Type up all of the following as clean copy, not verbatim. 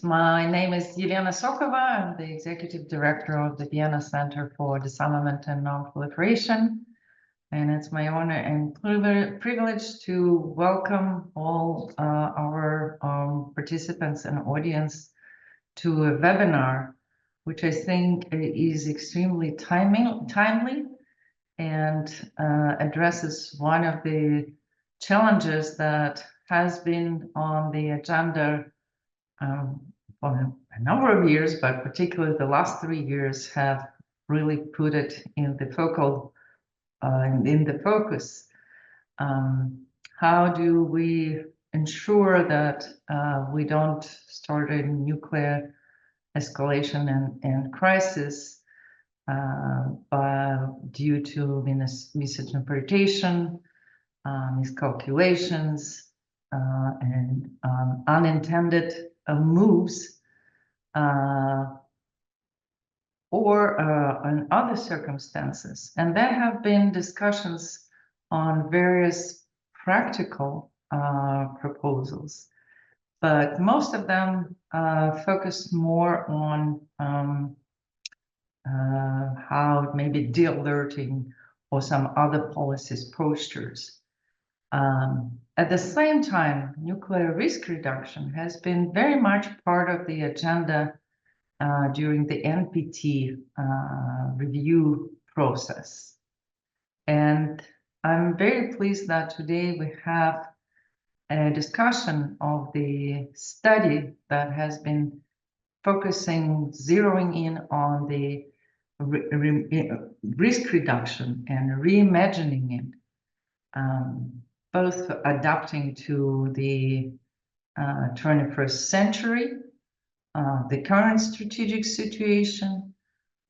My name is Elena Sokova. I'm the Executive Director of the Vienna Center for Disarmament and Non-Proliferation. And it's my honor and privilege to welcome all our participants and audience to a webinar, which I think is extremely timely and addresses one of the challenges that has been on the agenda for a number of years, but particularly the last 3 years have really put it in the focus. How do we ensure that we don't start a nuclear escalation and crisis due to misinterpretation, miscalculations, and unintended moves or in other circumstances. And there have been discussions on various practical proposals, but most of them focused more on how maybe de-alerting or some other policies postures. At the same time, nuclear risk reduction has been very much part of the agenda during the NPT review process. And I'm very pleased that today we have a discussion of the study that has been zeroing in on the risk reduction and reimagining it. Both adapting to the 21st century, the current strategic situation,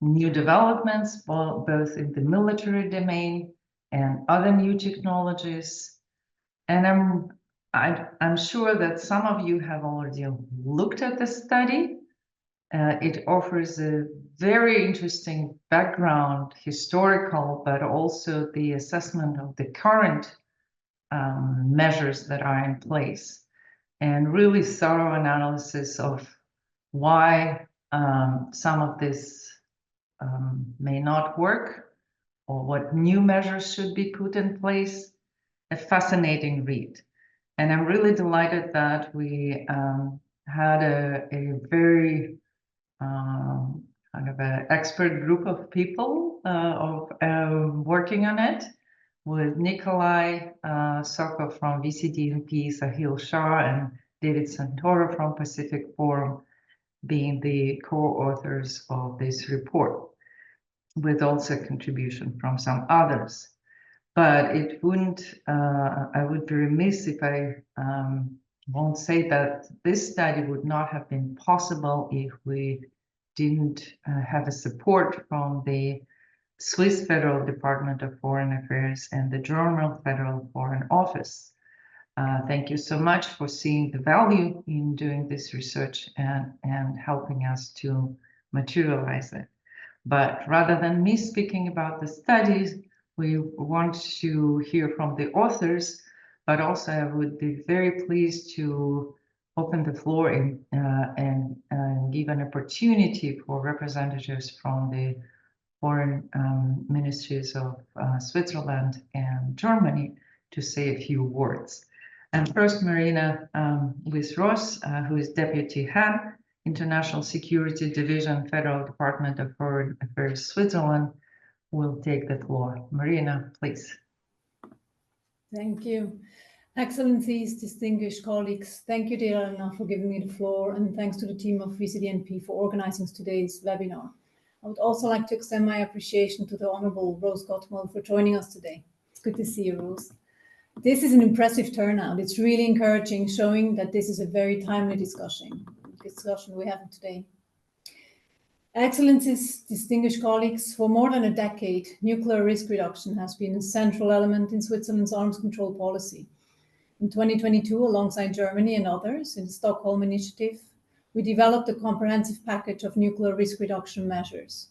new developments, both in the military domain and other new technologies. And I'm sure that some of you have already looked at the study. It offers a very interesting background, historical, but also the assessment of the current measures that are in place, and really thorough analysis of why some of this may not work or what new measures should be put in place. A fascinating read. And I'm really delighted that we had a very kind of an expert group of people working on it, with Nikolai Sokov from VCDNP, Sahil, Shah, and David Santoro from Pacific Forum being the co-authors of this report, with also contribution from some others. But it wouldn't, I would be remiss if I won't say that this study would not have been possible if we didn't have a support from the Swiss Federal Department of Foreign Affairs and the German Federal Foreign Office. Thank you so much for seeing the value in doing this research and helping us to materialize it. But rather than me speaking about the studies, we want to hear from the authors, but also I would be very pleased to open the floor and give an opportunity for representatives from the foreign ministries of Switzerland and Germany to say a few words. And first, Marina Wyss, who is Deputy Head, International Security Division, Federal Department of Foreign Affairs, Switzerland, will take the floor. Marina, please. Thank you. Excellencies, distinguished colleagues, thank you, dear Elena, for giving me the floor, and thanks to the team of VCDNP for organizing today's webinar. I would also like to extend my appreciation to the Honorable Rose Gottemoeller for joining us today. It's good to see you, Rose. This is an impressive turnout. It's really encouraging, showing that this is a very timely discussion we have today. Excellencies, distinguished colleagues, for more than a decade, nuclear risk reduction has been a central element in Switzerland's arms control policy. In 2022, alongside Germany and others in the Stockholm Initiative, we developed a comprehensive package of nuclear risk reduction measures.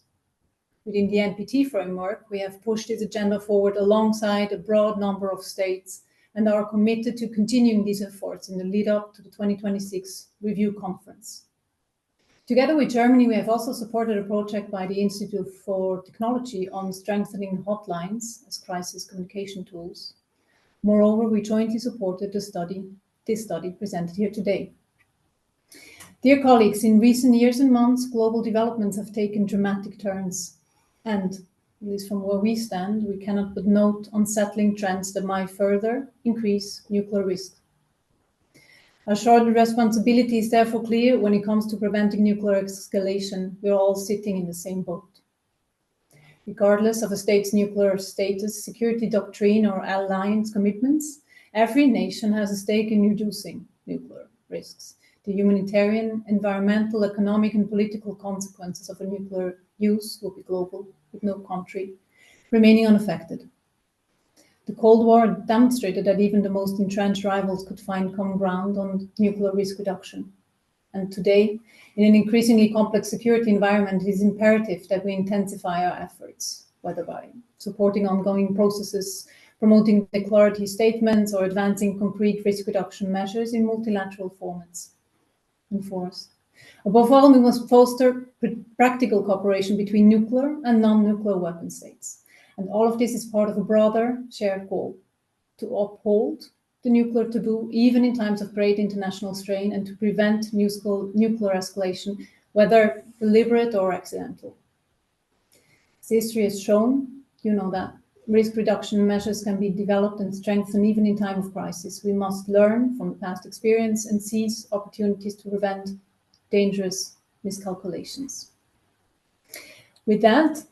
Within the NPT framework, we have pushed this agenda forward alongside a broad number of states and are committed to continuing these efforts in the lead up to the 2026 review conference. Together with Germany, we have also supported a project by the Institute for Technology on strengthening hotlines as crisis communication tools. Moreover, we jointly supported this study presented here today. Dear colleagues, in recent years and months, global developments have taken dramatic turns, and at least from where we stand, we cannot but note unsettling trends that might further increase nuclear risk. Our shared responsibility is therefore clear when it comes to preventing nuclear escalation. We are all sitting in the same boat. Regardless of a state's nuclear status, security doctrine, or alliance commitments, every nation has a stake in reducing nuclear risks. The humanitarian, environmental, economic, and political consequences of a nuclear use will be global, with no country remaining unaffected. The Cold War demonstrated that even the most entrenched rivals could find common ground on nuclear risk reduction. And today, in an increasingly complex security environment, it is imperative that we intensify our efforts, whether by supporting ongoing processes, promoting declarative statements, or advancing concrete risk reduction measures in multilateral formats. Above all, we must foster practical cooperation between nuclear and non-nuclear weapon states. And all of this is part of a broader shared goal to uphold the nuclear taboo, even in times of great international strain, and to prevent nuclear escalation, whether deliberate or accidental. As history has shown, you know that risk reduction measures can be developed and strengthened even in time of crisis. We must learn from past experience and seize opportunities to prevent dangerous miscalculations. With that,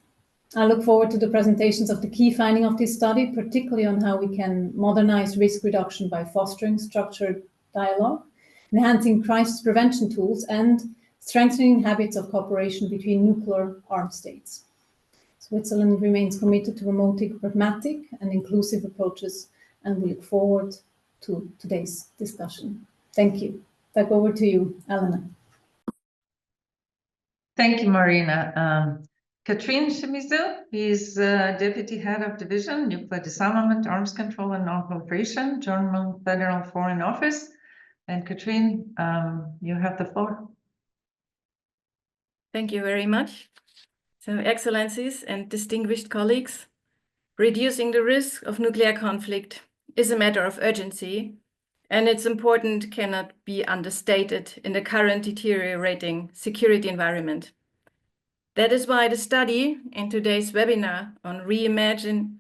I look forward to the presentations of the key finding of this study, particularly on how we can modernize risk reduction by fostering structured dialogue, enhancing crisis prevention tools, and strengthening habits of cooperation between nuclear armed states. Switzerland remains committed to promoting pragmatic and inclusive approaches, and we look forward to today's discussion. Thank you. Back over to you, Elena. Thank you, Marina. Katrin Shimizu is Deputy Head of Division, Nuclear Disarmament, Arms Control and Non-Proliferation, German Federal Foreign Office. And Katrin, you have the floor. Thank you very much. So, Excellencies and distinguished colleagues, reducing the risk of nuclear conflict is a matter of urgency, and its importance cannot be understated in the current deteriorating security environment. That is why the study in today's webinar on Reimagining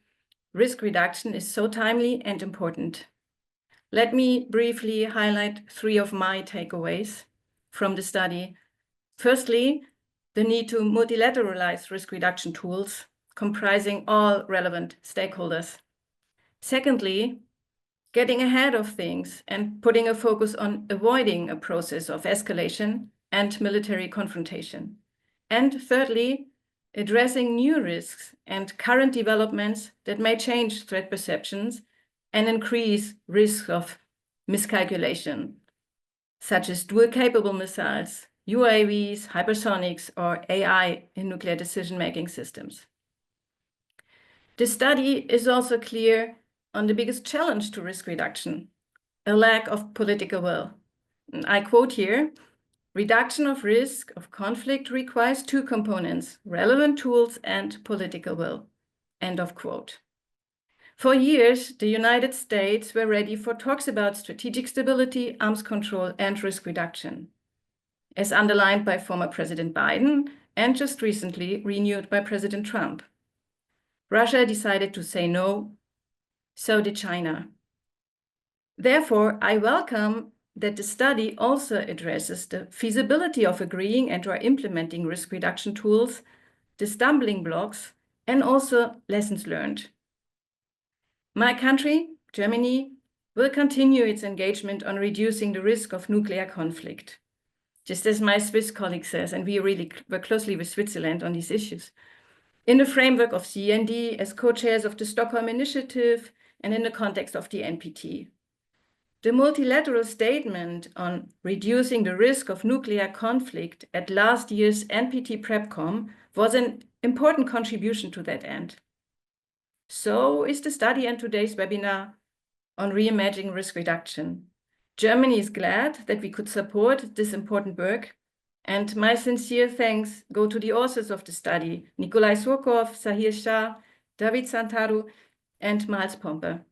risk reduction is so timely and important. Let me briefly highlight 3 of my takeaways from the study. Firstly, the need to multilateralize risk reduction tools comprising all relevant stakeholders. Secondly, getting ahead of things and putting a focus on avoiding a process of escalation and military confrontation. And thirdly, addressing new risks and current developments that may change threat perceptions and increase risk of miscalculation, such as dual-capable missiles, UAVs, hypersonics, or AI in nuclear decision-making systems. The study is also clear on the biggest challenge to risk reduction, a lack of political will. I quote here, "Reduction of risk of conflict requires 2 components, relevant tools and political will." End of quote. For years, the United States were ready for talks about strategic stability, arms control, and risk reduction, as underlined by former President Biden and just recently renewed by President Trump. Russia decided to say no, so did China. Therefore, I welcome that the study also addresses the feasibility of agreeing and/or implementing risk reduction tools, the stumbling blocks, and also lessons learned. My country, Germany, will continue its engagement on reducing the risk of nuclear conflict, just as my Swiss colleague says, and we really work closely with Switzerland on these issues, in the framework of CND as co-chairs of the Stockholm Initiative and in the context of the NPT. The multilateral statement on reducing the risk of nuclear conflict at last year's NPT PrepCom was an important contribution to that end. So is the study and today's webinar on reimagining risk reduction. Germany is glad that we could support this important work And my sincere thanks go to the authors of the study, Nikolai Sokov, Sahil Shah, David Santoro, and Miles Pomper,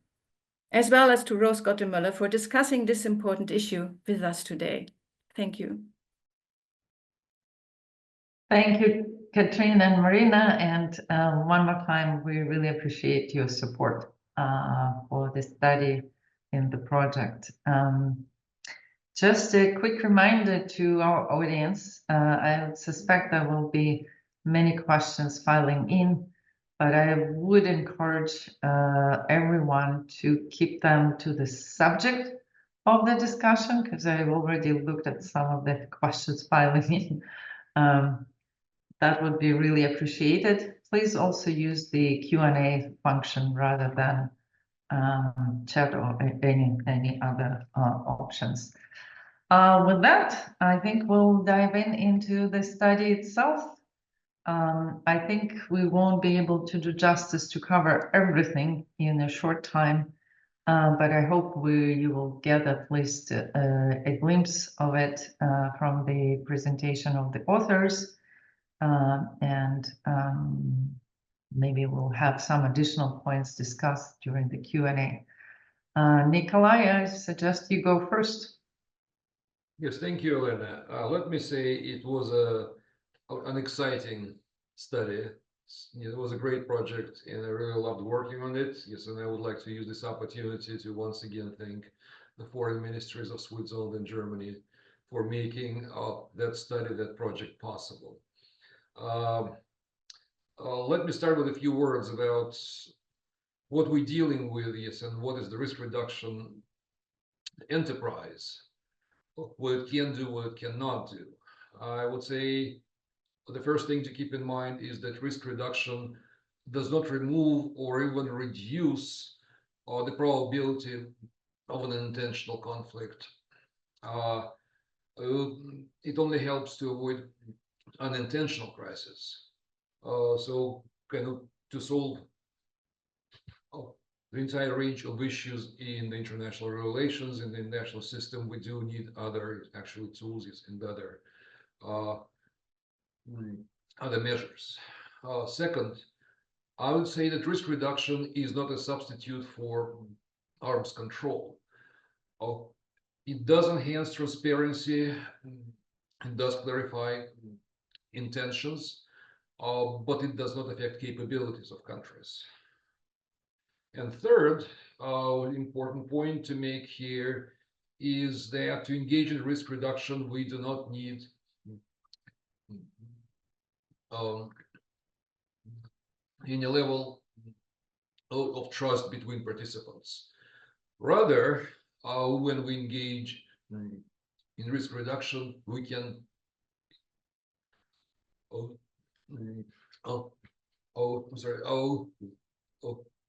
as well as to Rose Gottemoeller for discussing this important issue with us today. Thank you. Thank you, Katrin and Marina. And one more time, we really appreciate your support for this study in the project. Just a quick reminder to our audience, I suspect there will be many questions filing in, but I would encourage everyone to keep them to the subject of the discussion, because I've already looked at some of the questions filing in. That would be really appreciated. Please also use the Q&A function rather than chat or any other options. With that, I think we'll dive into the study itself. I think we won't be able to do justice to cover everything in a short time, but I hope you will get at least a glimpse of it from the presentation of the authors. And maybe we'll have some additional points discussed during the Q&A. Nikolai, I suggest you go first. Yes, thank you, Elena. Let me say it was an exciting study. It was a great project, and I really loved working on it. Yes, and I would like to use this opportunity to once again thank the foreign ministries of Switzerland and Germany for making that study, that project possible. Let me start with a few words about what we're dealing with, yes, and what is the risk reduction enterprise, what it can do, what it cannot do. I would say the first thing to keep in mind is that risk reduction does not remove or even reduce the probability of an intentional conflict. It only helps to avoid unintentional crisis. So kind of to solve the entire range of issues in the international relations in the international system, we do need other actual tools and other measures. Second, I would say that risk reduction is not a substitute for arms control. It does enhance transparency, it does clarify intentions, but it does not affect capabilities of countries. And third, important point to make here is that to engage in risk reduction, we do not need any level of trust between participants. Rather, when we engage in risk reduction, we can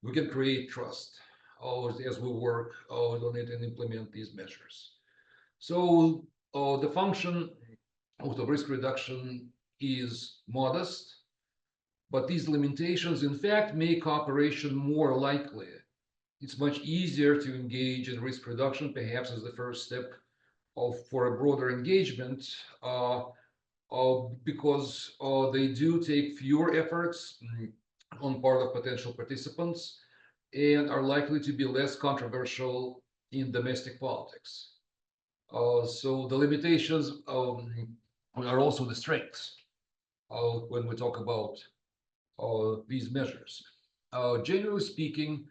we can create trust as we work on it and implement these measures. So the function of the risk reduction is modest, but these limitations in fact make cooperation more likely. It's much easier to engage in risk reduction, perhaps as the first step for a broader engagement, because they do take fewer efforts on part of potential participants and are likely to be less controversial in domestic politics. So the limitations are also the strengths when we talk about these measures. Generally speaking,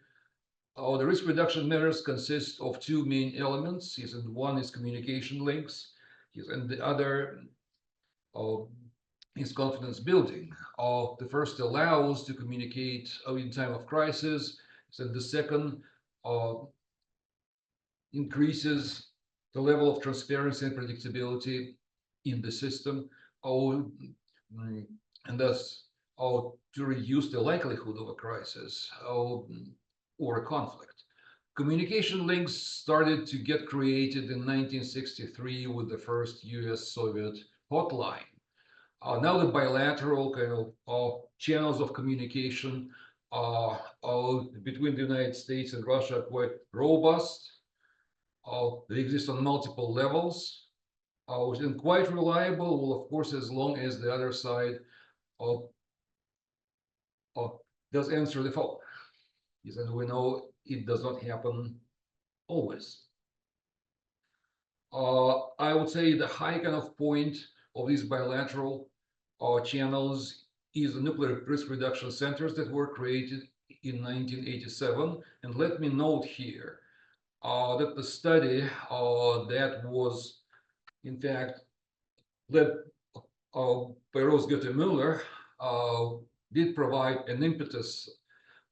the risk reduction measures consist of two main elements. Yes, and one is communication links, yes, and the other is confidence building. The first allows to communicate in time of crisis, and the second increases the level of transparency and predictability in the system, and thus to reduce the likelihood of a crisis or a conflict. Communication links started to get created in 1963 with the first US-Soviet hotline. Now the bilateral kind of channels of communication between the United States and Russia are quite robust. They exist on multiple levels. and quite reliable. Well, of course, as long as the other side does answer the phone. Yes, and we know it does not happen always. I would say the high kind of point of these bilateral channels is the nuclear risk reduction centers that were created in 1987. And let me note here that the study that was, in fact, led by Gottemoeller did provide an impetus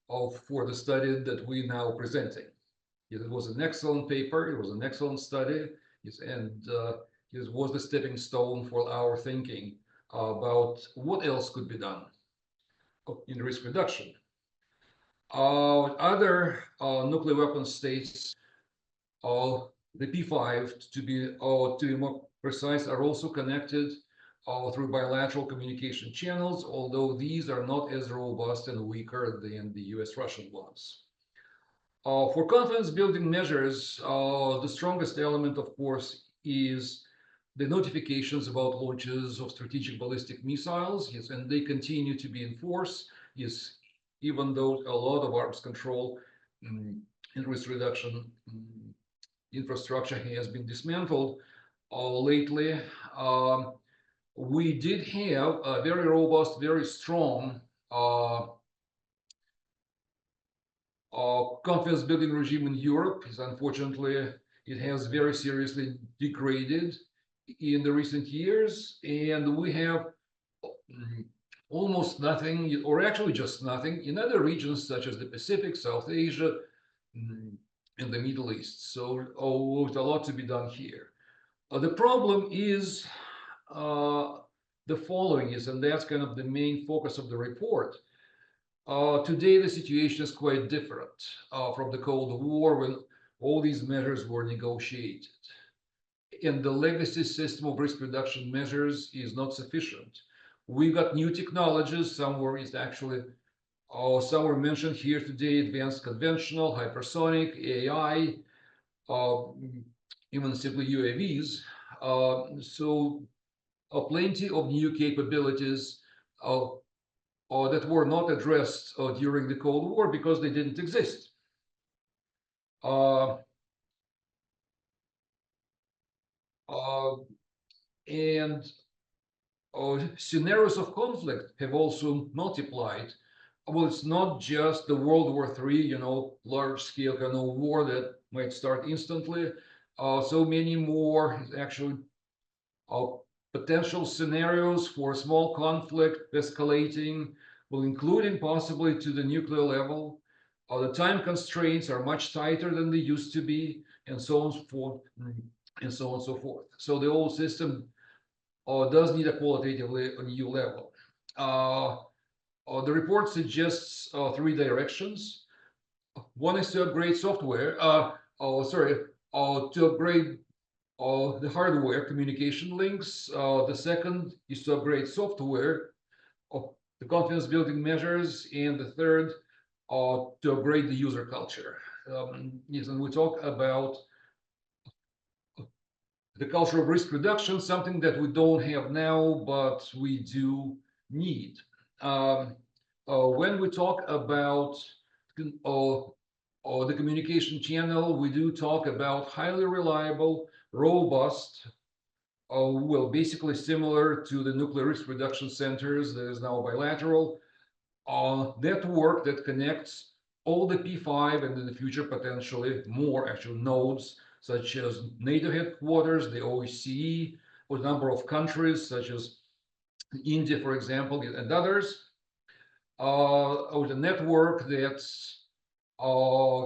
for the study that we now presenting. It was an excellent paper. It was an excellent study. Yes, and it was the stepping stone for our thinking about what else could be done in risk reduction. Other nuclear weapon states, the P5 to be more precise, are also connected through bilateral communication channels, although these are not as robust and weaker than the US-Russian ones. For confidence building measures, the strongest element, of course, is the notifications about launches of strategic ballistic missiles. Yes, and they continue to be in force. Yes, even though a lot of arms control and risk reduction infrastructure has been dismantled lately. We did have a very robust, very strong confidence building regime in Europe. Is unfortunately, it has very seriously degraded in the recent years, and we have almost nothing, or actually just nothing, in other regions such as the Pacific, South Asia, and the Middle East. So there's a lot to be done here. The problem is the following is, and that's kind of the main focus of the report. Today, the situation is quite different from the Cold War, when all these measures were negotiated. And the legacy system of risk reduction measures is not sufficient. We got new technologies. Some were actually, some were mentioned here today: advanced conventional, hypersonic, AI, even simply UAVs. So plenty of new capabilities that were not addressed during the Cold War because they didn't exist. And scenarios of conflict have also multiplied. Well, it's not just the World War III, large-scale kind of war that might start instantly. So many more actually potential scenarios for small conflict escalating, well, including possibly to the nuclear level. The time constraints are much tighter than they used to be, and so on and so forth, and so on and so forth. So the whole system does need a qualitatively new level. The report suggests 3 directions. One is to upgrade software. To upgrade the hardware communication links. The second is to upgrade software of the confidence building measures, and the third to upgrade the user culture. Yes, and we talk about the culture of risk reduction, something that we don't have now, but we do need. When we talk about the communication channel, we do talk about highly reliable, robust, well, basically similar to the nuclear risk reduction centers that is now bilateral, network that connects all the P5 and in the future potentially more actual nodes, such as NATO headquarters, the OSCE, or a number of countries such as India, for example, and others, or the network that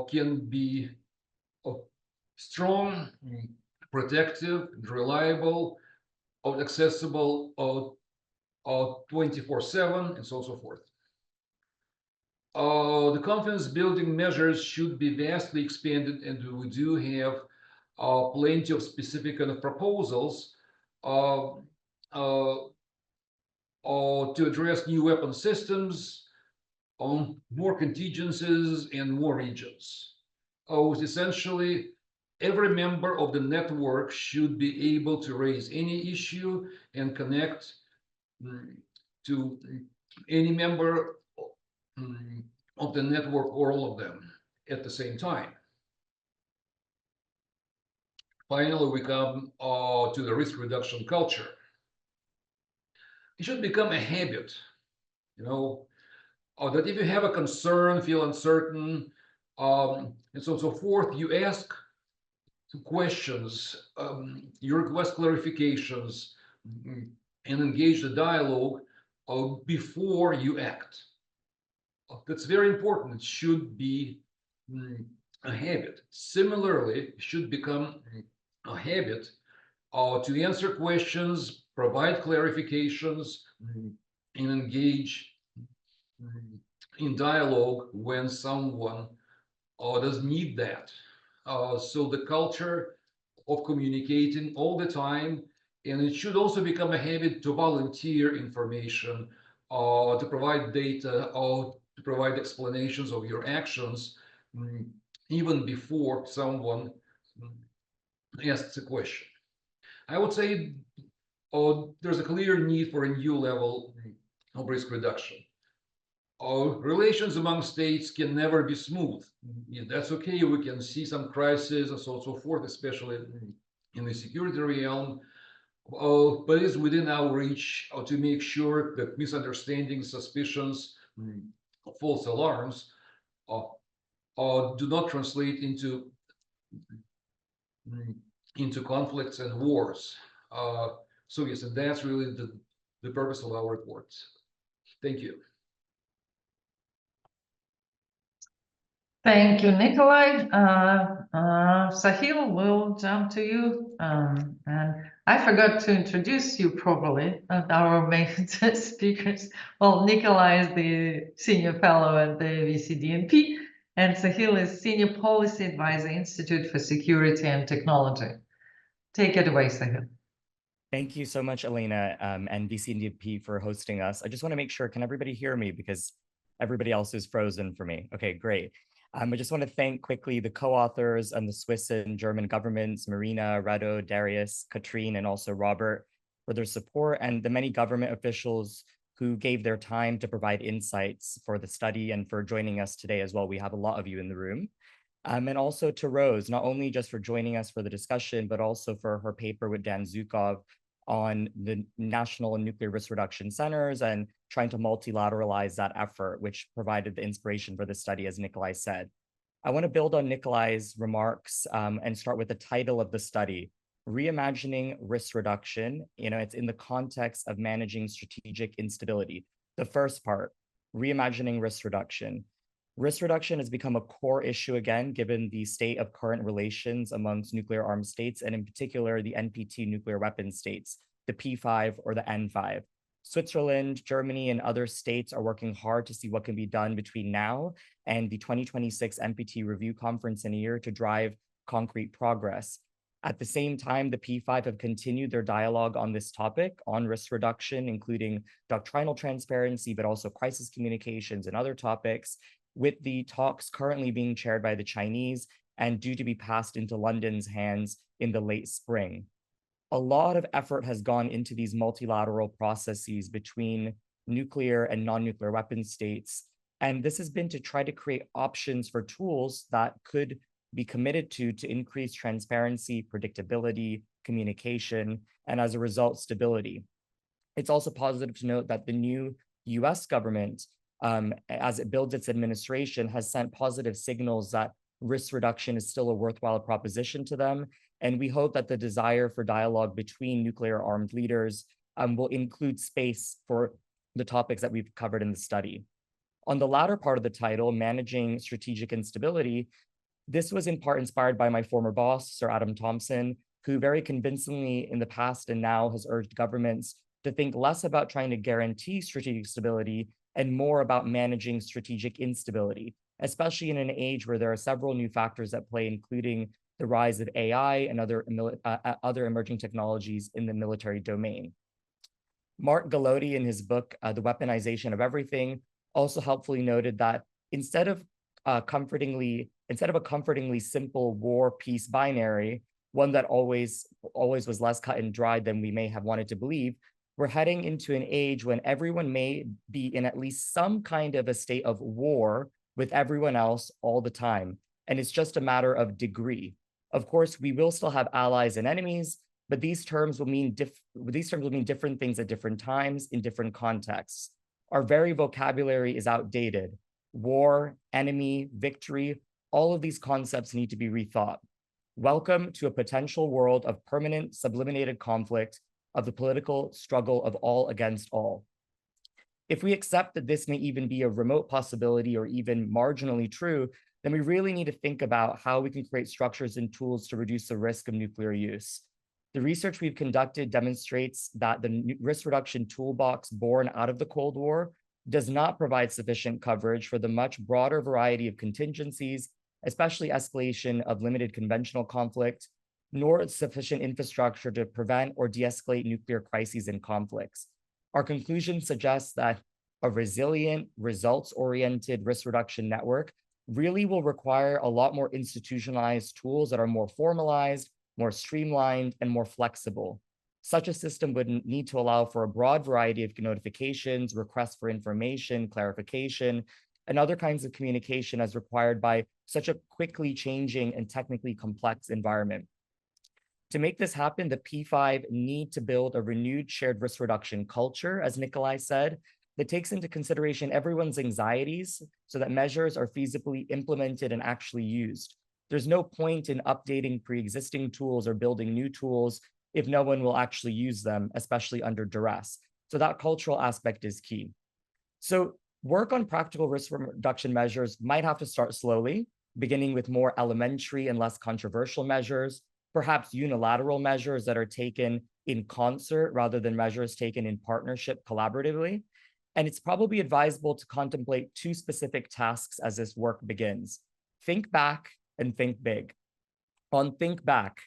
can be strong, protective, reliable, accessible 24/7, and so on and so forth. The confidence building measures should be vastly expanded, and we do have plenty of specific kind of proposals to address new weapon systems, more contingencies, and more regions. With essentially every member of the network should be able to raise any issue and connect to any member of the network or all of them at the same time. Finally, we come to the risk reduction culture. It should become a habit, that if you have a concern, feel uncertain, and so on and so forth, you ask questions, you request clarifications, and engage the dialogue before you act. That's very important. It should be a habit. Similarly, it should become a habit to answer questions, provide clarifications, and engage in dialogue when someone does need that. So the culture of communicating all the time, and it should also become a habit to volunteer information, to provide data, or to provide explanations of your actions, even before someone asks a question. I would say there's a clear need for a new level of risk reduction. Relations among states can never be smooth. That's okay. We can see some crises and so on and so forth, especially in the security realm. But it's within our reach to make sure that misunderstandings, suspicions, false alarms do not translate into conflicts and wars. So yes, and that's really the purpose of our report. Thank you. Thank you, Nikolai. Sahil, we'll jump to you. And I forgot to introduce you properly, our main speakers. Well, Nikolai is the Senior Fellow at the VCDNP, and Sahil is Senior Policy Advisor, Institute for Security and Technology. Take it away, Sahil. Thank you so much, Elena, and VCDNP for hosting us. I just want to make sure, can everybody hear me? Because everybody else is frozen for me. Okay, great. I just want to thank quickly the co-authors and the Swiss and German governments, Marina, Rado, Darius, Katrin, and also Robert, for their support, and the many government officials who gave their time to provide insights for the study and for joining us today as well. We have a lot of you in the room. And also to Rose, not only just for joining us for the discussion, but also for her paper with Dan Zukov on the National Nuclear Risk Reduction Centers and trying to multilateralize that effort, which provided the inspiration for the study, as Nikolai said. I want to build on Nikolai's remarks and start with the title of the study, Reimagining Risk Reduction. It's in the context of managing strategic instability. The first part, reimagining risk reduction. Risk reduction has become a core issue again, given the state of current relations amongst nuclear armed states, and in particular, the NPT nuclear weapon states, the P5 or the N5. Switzerland, Germany, and other states are working hard to see what can be done between now and the 2026 NPT review conference in a year to drive concrete progress. At the same time, the P5 have continued their dialogue on this topic, on risk reduction, including doctrinal transparency, but also crisis communications and other topics, with the talks currently being chaired by the Chinese and due to be passed into London's hands in the late spring. A lot of effort has gone into these multilateral processes between nuclear and non-nuclear weapon states, and this has been to try to create options for tools that could be committed to increase transparency, predictability, communication, and as a result, stability. It's also positive to note that the new US government, as it builds its administration, has sent positive signals that risk reduction is still a worthwhile proposition to them. And we hope that the desire for dialogue between nuclear armed leaders will include space for the topics that we've covered in the study. On the latter part of the title, Managing Strategic Instability, this was in part inspired by my former boss, Sir Adam Thompson, who very convincingly in the past and now has urged governments to think less about trying to guarantee strategic stability and more about managing strategic instability, especially in an age where there are several new factors at play, including the rise of AI and other emerging technologies in the military domain. Mark Gallotti, in his book, The Weaponization of Everything, also helpfully noted that instead of instead of a comfortingly simple war-peace binary, one that always was less cut and dried than we may have wanted to believe, we're heading into an age when everyone may be in at least some kind of a state of war with everyone else all the time. And it's just a matter of degree. Of course, we will still have allies and enemies, but these terms will mean different things at different times in different contexts. Our very vocabulary is outdated. War, enemy, victory, all of these concepts need to be rethought. Welcome to a potential world of permanent sublimated conflict, of the political struggle of all against all. If we accept that this may even be a remote possibility or even marginally true, then we really need to think about how we can create structures and tools to reduce the risk of nuclear use. The research we've conducted demonstrates that the risk reduction toolbox born out of the Cold War does not provide sufficient coverage for the much broader variety of contingencies, especially escalation of limited conventional conflict, nor sufficient infrastructure to prevent or de-escalate nuclear crises and conflicts. Our conclusion suggests that a resilient, results-oriented risk reduction network really will require a lot more institutionalized tools that are more formalized, more streamlined, and more flexible. Such a system would need to allow for a broad variety of notifications, requests for information, clarification, and other kinds of communication as required by such a quickly changing and technically complex environment. To make this happen, the P5 need to build a renewed shared risk reduction culture, as Nikolai said, that takes into consideration everyone's anxieties so that measures are feasibly implemented and actually used. There's no point in updating pre-existing tools or building new tools if no one will actually use them, especially under duress. So that cultural aspect is key. So work on practical risk reduction measures might have to start slowly, beginning with more elementary and less controversial measures, perhaps unilateral measures that are taken in concert rather than measures taken in partnership collaboratively. And it's probably advisable to contemplate two specific tasks as this work begins. Think back and think big. On think back,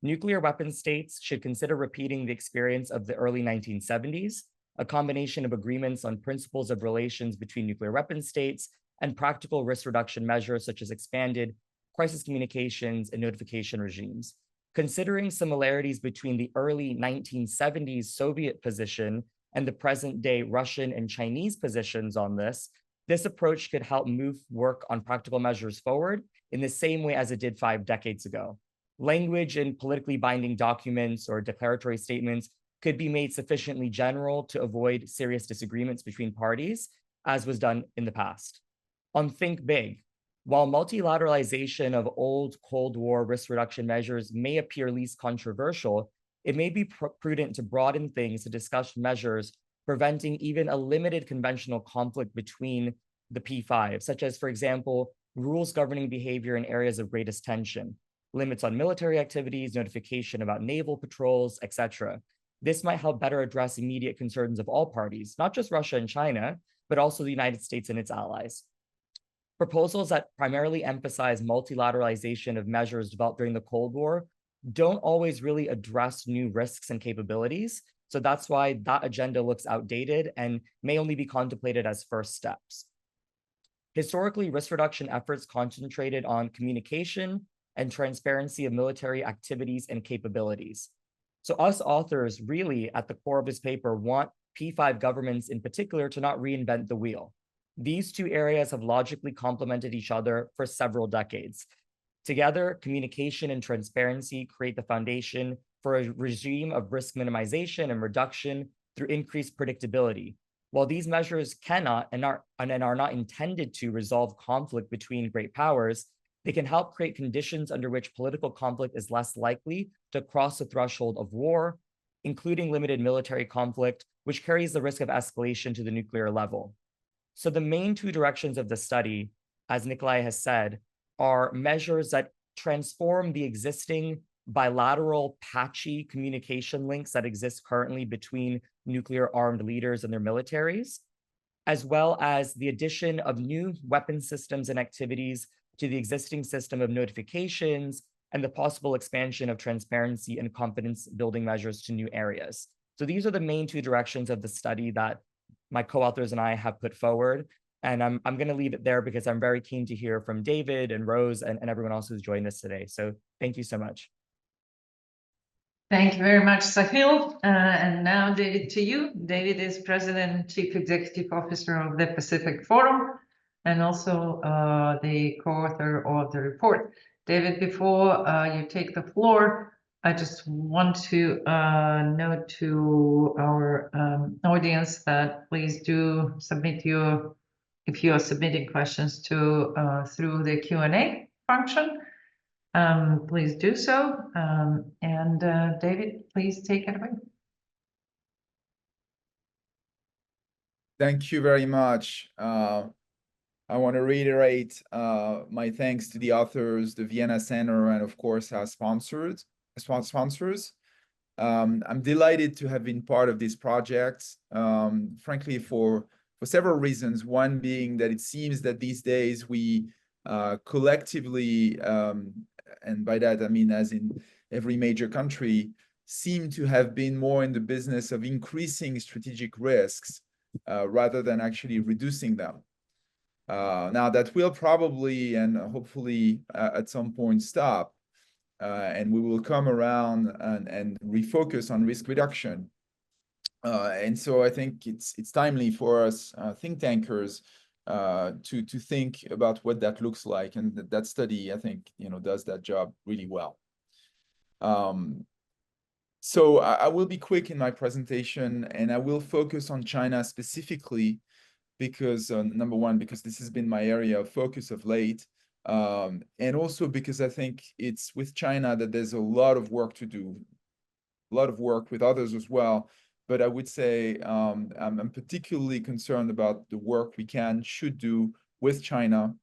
nuclear weapon states should consider repeating the experience of the early 1970s, a combination of agreements on principles of relations between nuclear weapon states and practical risk reduction measures such as expanded crisis communications and notification regimes. Considering similarities between the early 1970s Soviet position and the present day Russian and Chinese positions on this, this approach could help move work on practical measures forward in the same way as it did 5 decades ago. Language in politically binding documents or declaratory statements could be made sufficiently general to avoid serious disagreements between parties, as was done in the past. On think big, while multilateralization of old Cold War risk reduction measures may appear least controversial, it may be prudent to broaden things to discuss measures preventing even a limited conventional conflict between the P5, such as, for example, rules governing behavior in areas of greatest tension, limits on military activities, notification about naval patrols, etc. This might help better address immediate concerns of all parties, not just Russia and China, but also the United States and its allies. Proposals that primarily emphasize multilateralization of measures developed during the Cold War don't always really address new risks and capabilities. So that's why that agenda looks outdated and may only be contemplated as first steps. Historically, risk reduction efforts concentrated on communication and transparency of military activities and capabilities. So us authors really at the core of this paper want P5 governments in particular to not reinvent the wheel. These two areas have logically complemented each other for several decades. Together, communication and transparency create the foundation for a regime of risk minimization and reduction through increased predictability. While these measures cannot and are not intended to resolve conflict between great powers, they can help create conditions under which political conflict is less likely to cross the threshold of war, including limited military conflict, which carries the risk of escalation to the nuclear level. So the main two directions of the study, as Nikolai has said, are measures that transform the existing bilateral patchy communication links that exist currently between nuclear armed leaders and their militaries, as well as the addition of new weapon systems and activities to the existing system of notifications and the possible expansion of transparency and confidence building measures to new areas. So these are the main two directions of the study that my co-authors and I have put forward. And I'm going to leave it there because I'm very keen to hear from David and Rose and everyone else who's joined us today. So thank you so much. Thank you very much, Sahil. And now, David, to you. David is President and Chief Executive Officer of the Pacific Forum and also the co-author of the report. David, before you take the floor, I just want to note to our audience that please do submit if you are submitting questions to through the Q&A function. Please do so. And David, please take it away. Thank you very much. I want to reiterate my thanks to the authors, the Vienna Center, and of course our sponsors. I'm delighted to have been part of this project, frankly, for several reasons. One being that it seems that these days we collectively, and by that I mean as in every major country, seem to have been more in the business of increasing strategic risks rather than actually reducing them. Now that will probably and hopefully at some point stop, and we will come around and refocus on risk reduction. And so I think it's timely for us think tankers to think about what that looks like, and that study I think does that job really well. So I will be quick in my presentation, and I will focus on China specifically because number one, because this has been my area of focus of late, and also because I think it's with China that there's a lot of work to do, a lot of work with others as well. But I would say I'm particularly concerned about the work we should do with China.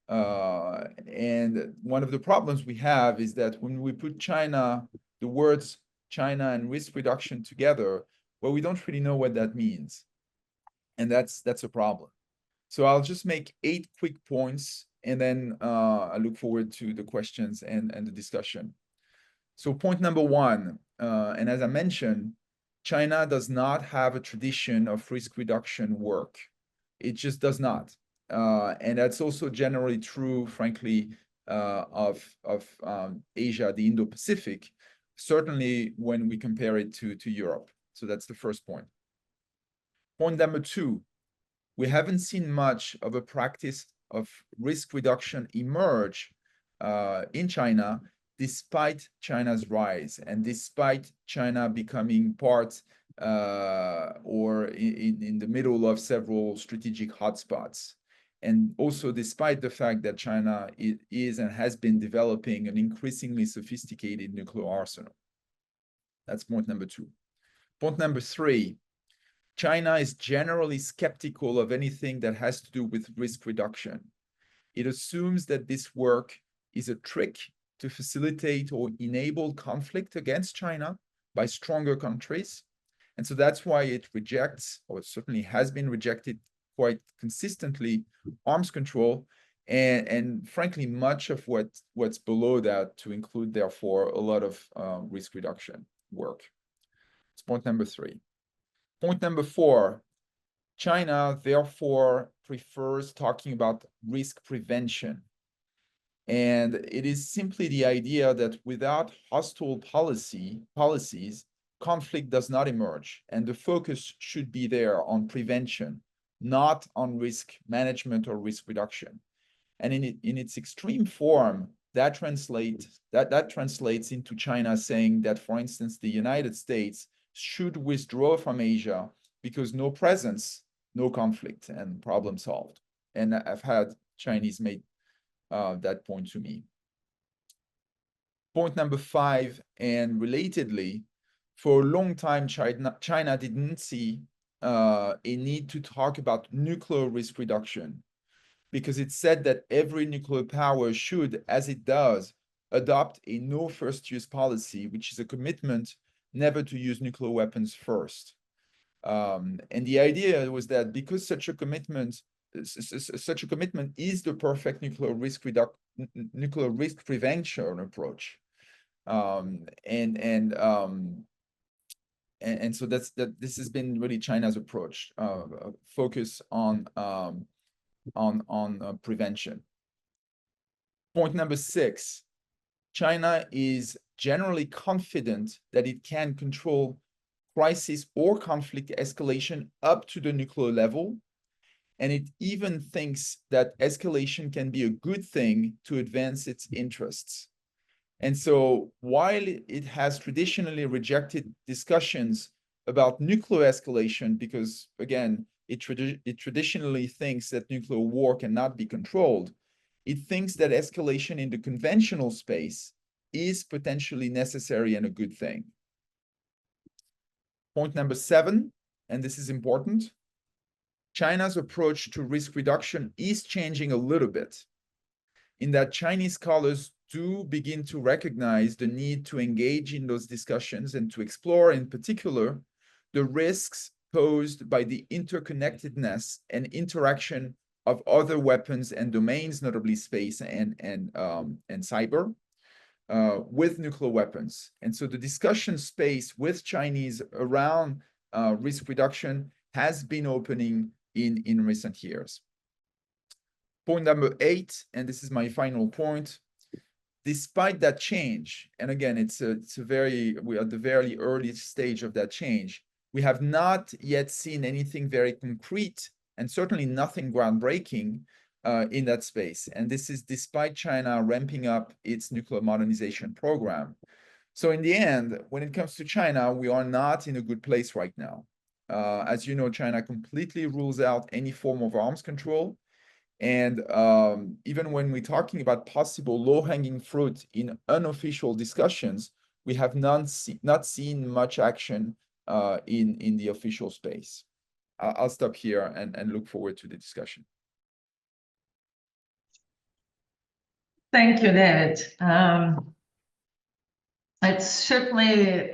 And one of the problems we have is that when we put the words China and risk reduction together, well, we don't really know what that means. And that's a problem. So I'll just make 8 quick points, and then I look forward to the questions and the discussion. So point number 1, and as I mentioned, China does not have a tradition of risk reduction work. It just does not. And that's also generally true, frankly, of Asia, the Indo-Pacific, certainly when we compare it to Europe. So that's the first point. Point number 2, we haven't seen much of a practice of risk reduction emerge in China, despite China's rise and despite China becoming part or in the middle of several strategic hotspots. And also despite the fact that China is and has been developing an increasingly sophisticated nuclear arsenal. That's point number 2. Point number 3, China is generally skeptical of anything that has to do with risk reduction. It assumes that this work is a trick to facilitate or enable conflict against China by stronger countries. And so that's why it rejects, or it certainly has been rejected quite consistently, arms control, and frankly, much of what's below that, to include, therefore, a lot of risk reduction work. It's point number 3. Point number 4, China, therefore, prefers talking about risk prevention. And it is simply the idea that without hostile policies, conflict does not emerge. And the focus should be there on prevention, not on risk management or risk reduction. And in its extreme form, that translates into China saying that, for instance, the United States should withdraw from Asia because no presence, no conflict, and problem solved. And I've had Chinese make that point to me. Point number 5, and relatedly, for a long time, China didn't see a need to talk about nuclear risk reduction because it said that every nuclear power should, as it does, adopt a no first use policy, which is a commitment never to use nuclear weapons first. And the idea was that because such a commitment is the perfect nuclear risk prevention approach. And so this has been really China's approach, focus on prevention. Point number 6, China is generally confident that it can control crisis or conflict escalation up to the nuclear level, and it even thinks that escalation can be a good thing to advance its interests. And so while it has traditionally rejected discussions about nuclear escalation, because again, it traditionally thinks that nuclear war cannot be controlled, it thinks that escalation in the conventional space is potentially necessary and a good thing. Point number 7, and this is important, China's approach to risk reduction is changing a little bit, in that Chinese scholars do begin to recognize the need to engage in those discussions and to explore, in particular, the risks posed by the interconnectedness and interaction of other weapons and domains, notably space and cyber, with nuclear weapons. And so the discussion space with Chinese around risk reduction has been opening in recent years. Point number 8, and this is my final point, despite that change, and again, we're at the very early stage of that change, we have not yet seen anything very concrete and certainly nothing groundbreaking in that space. And this is despite China ramping up its nuclear modernization program. So in the end, when it comes to China, we are not in a good place right now. As you know, China completely rules out any form of arms control. And even when we're talking about possible low-hanging fruit in unofficial discussions, we have not seen much action in the official space. I'll stop here and look forward to the discussion. Thank you, David. It's certainly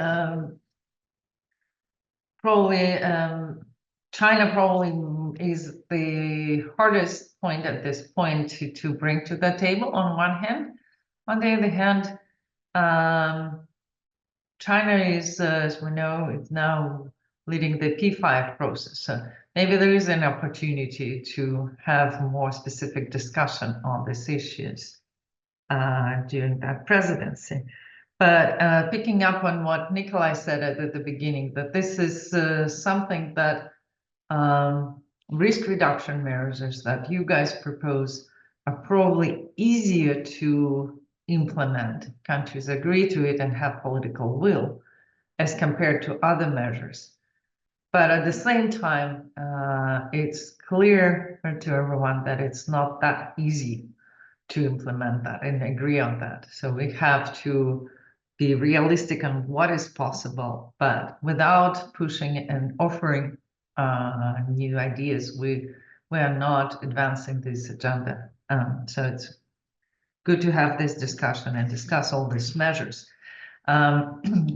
China probably is the hardest point at this point to bring to the table on one hand. On the other hand, China is, as we know, is now leading the P5 process. So maybe there is an opportunity to have more specific discussion on these issues during that presidency. But picking up on what Nikolai said at the beginning, that this is something that risk reduction measures that you guys propose are probably easier to implement. Countries agree to it and have political will as compared to other measures. But at the same time, it's clear to everyone that it's not that easy to implement that and agree on that. So we have to be realistic on what is possible, but without pushing and offering new ideas, we are not advancing this agenda. So it's good to have this discussion and discuss all these measures.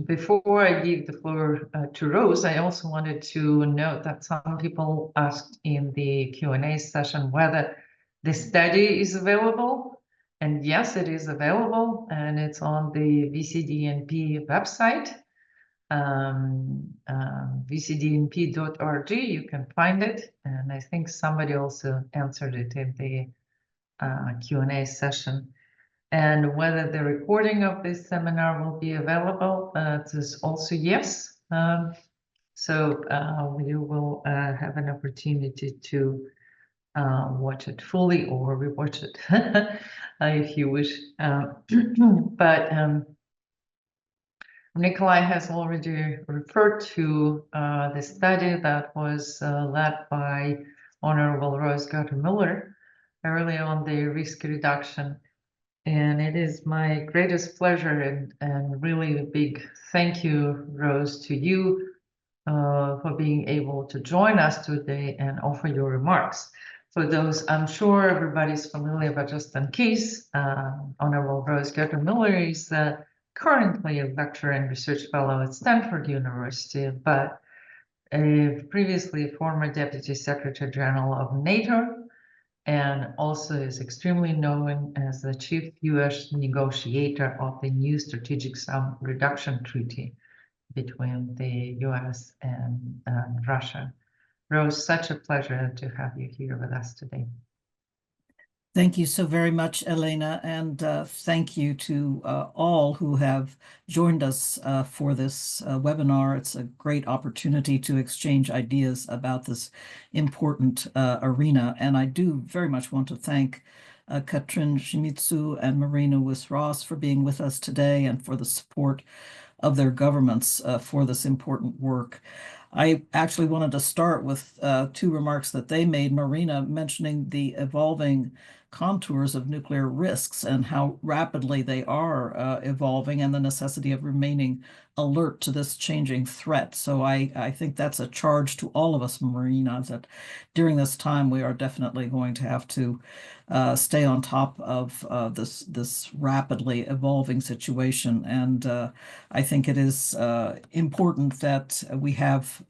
Before I give the floor to Rose, I also wanted to note that some people asked in the Q&A session whether the study is available. And yes, it is available, and it's on the VCDNP website, VCDNP.org. You can find it, and I think somebody also answered it in the Q&A session. And whether the recording of this seminar will be available, it is also yes. So you will have an opportunity to watch it fully or rewatch it if you wish. But Nikolai has already referred to the study that was led by Honorable Rose Gottemoeller early on the risk reduction. And it is my greatest pleasure and really a big thank you, Rose, to you for being able to join us today and offer your remarks. For those, I'm sure everybody's familiar, but just in case, Honorable Rose Gottemoeller is currently a lecturer and research fellow at Stanford University, but previously a former Deputy Secretary General of NATO, and also is extremely known as the chief US negotiator of the new Strategic Arms Reduction Treaty between the US and Russia. Rose, such a pleasure to have you here with us today. Thank you so very much, Elena, and thank you to all who have joined us for this webinar. It's a great opportunity to exchange ideas about this important arena, and I do very much want to thank Katrin, Shimizu, and Marina Wyss for being with us today and for the support of their governments for this important work. I actually wanted to start with two remarks that they made. Marina mentioning the evolving contours of nuclear risks and how rapidly they are evolving, and the necessity of remaining alert to this changing threat. So I think that's a charge to all of us, Marina, that during this time we are definitely going to have to stay on top of this rapidly evolving situation. And I think it is important that we have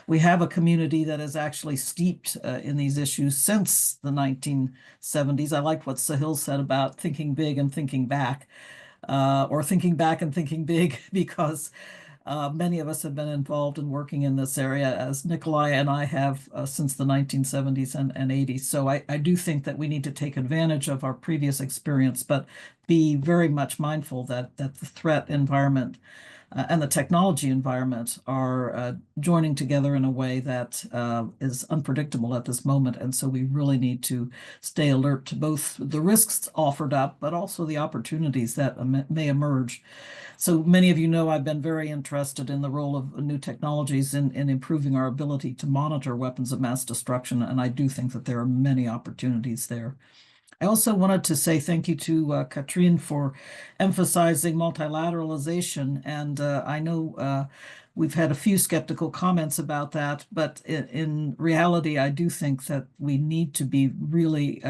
we have a community that is actually steeped in these issues since the 1970s. I like what Sahil said about thinking big and thinking back, or thinking back and thinking big, because many of us have been involved in working in this area, as Nikolai and I have since the 1970s and 80s. So I do think that we need to take advantage of our previous experience, but be very much mindful that the threat environment and the technology environment are joining together in a way that is unpredictable at this moment. And so we really need to stay alert to both the risks offered up, but also the opportunities that may emerge. So many of you know I've been very interested in the role of new technologies in improving our ability to monitor weapons of mass destruction, and I do think that there are many opportunities there. I also wanted to say thank you to Katrin for emphasizing multilateralization, and I know we've had a few skeptical comments about that, but in reality, I do think that we need to be really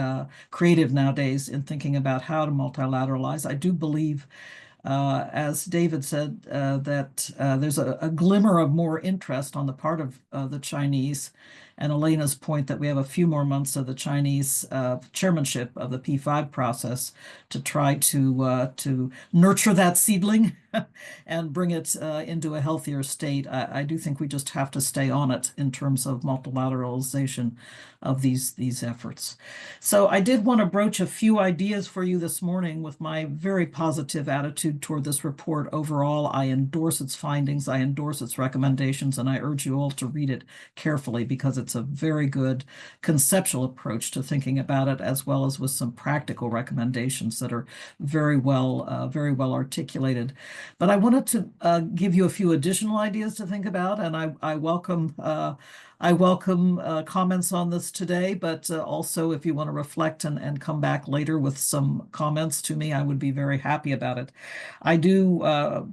creative nowadays in thinking about how to multilateralize. I do believe, as David said, that there's a glimmer of more interest on the part of the Chinese, and Elena's point that we have a few more months of the Chinese chairmanship of the P5 process to try to nurture that seedling and bring it into a healthier state. I do think we just have to stay on it in terms of multilateralization of these efforts. So I did want to broach a few ideas for you this morning with my very positive attitude toward this report. Overall, I endorse its findings, I endorse its recommendations, and I urge you all to read it carefully because it's a very good conceptual approach to thinking about it, as well as with some practical recommendations that are very well articulated. But I wanted to give you a few additional ideas to think about, and I welcome comments on this today, but also if you want to reflect and come back later with some comments to me, I would be very happy about it. I do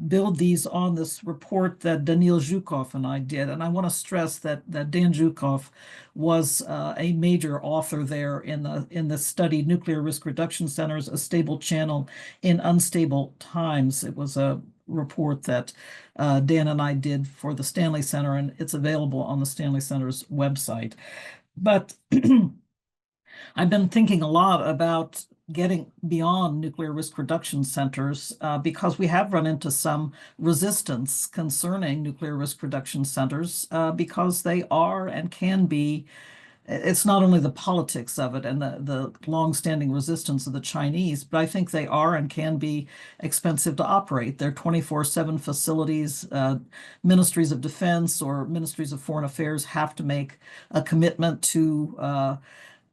build these on this report that Daniil Zhukov and I did, and I want to stress that Dan Zhukov was a major author there in the study Nuclear Risk Reduction Centers, a Stable Channel in Unstable Times. It was a report that Dan and I did for the Stanley Center, and it's available on the Stanley Center's website. But I've been thinking a lot about getting beyond nuclear risk reduction centers because we have run into some resistance concerning nuclear risk reduction centers because they are and can be. It's not only the politics of it and the long-standing resistance of the Chinese, but I think they are and can be expensive to operate. They're 24/7 facilities. Ministries of Defense or Ministries of Foreign Affairs have to make a commitment to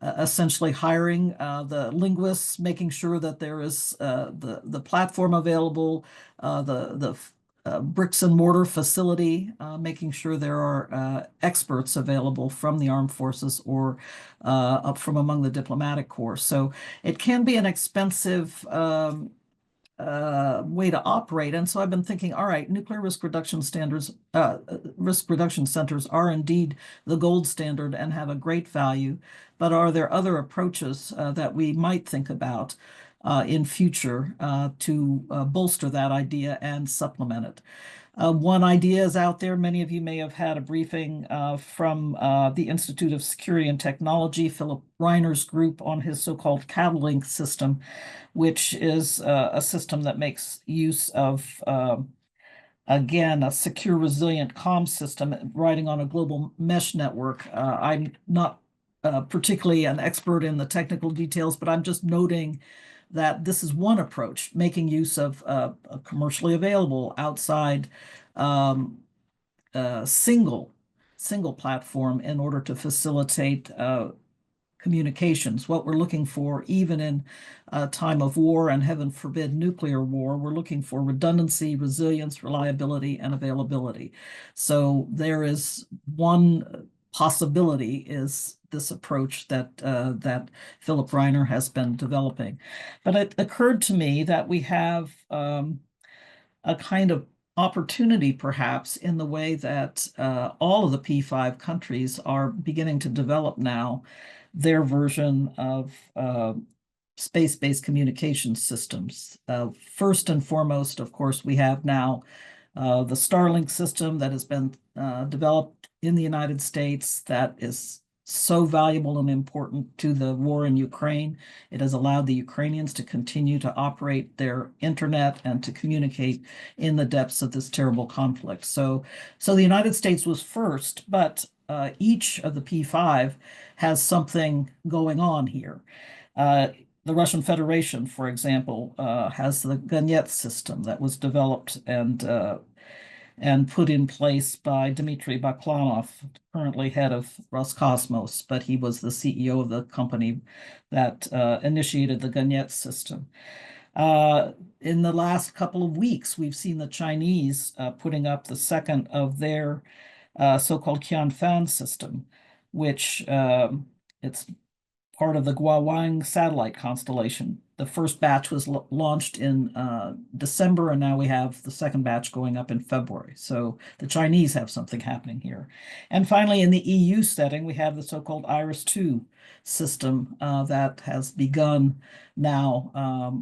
essentially hiring the linguists, making sure that there is the platform available, the bricks and mortar facility, making sure there are experts available from the armed forces or up from among the diplomatic corps. So it can be an expensive way to operate. And so I've been thinking, all right, nuclear risk reduction standards, risk reduction centers are indeed the gold standard and have a great value. But are there other approaches that we might think about in future to bolster that idea and supplement it? One idea is out there. Many of you may have had a briefing from the Institute of Security and Technology, Philip Reiner's group, on his so-called Catalink system, which is a system that makes use of, again, a secure, resilient comms system riding on a global mesh network. I'm not particularly an expert in the technical details, but I'm just noting that this is one approach, making use of a commercially available outside single platform in order to facilitate communications. What we're looking for, even in a time of war and heaven forbid nuclear war, we're looking for redundancy, resilience, reliability, and availability. So there is one possibility is this approach that that Philip Reiner has been developing. But it occurred to me that we have a kind of opportunity perhaps in the way that all of the P5 countries are beginning to develop now their version of space-based communication systems. First and foremost, of course, we have now the Starlink system that has been developed in the United States that is so valuable and important to the war in Ukraine. It has allowed the Ukrainians to continue to operate their internet and to communicate in the depths of this terrible conflict. So the United States was first, but each of the P5 has something going on here. The Russian Federation, for example, has the Gottemoeller system that was developed and put in place by Dmitry Baklanov, currently head of Roscosmos, but he was the CEO of the company that initiated the Gottemoeller system. In the last couple of weeks, we've seen the Chinese putting up the second of their so-called Qianfan system, which it's part of the Guowang satellite constellation. The first batch was launched in December, and now we have the second batch going up in February. So the Chinese have something happening here. And finally, in the EU setting, we have the so-called IRIS-2 system that has begun now.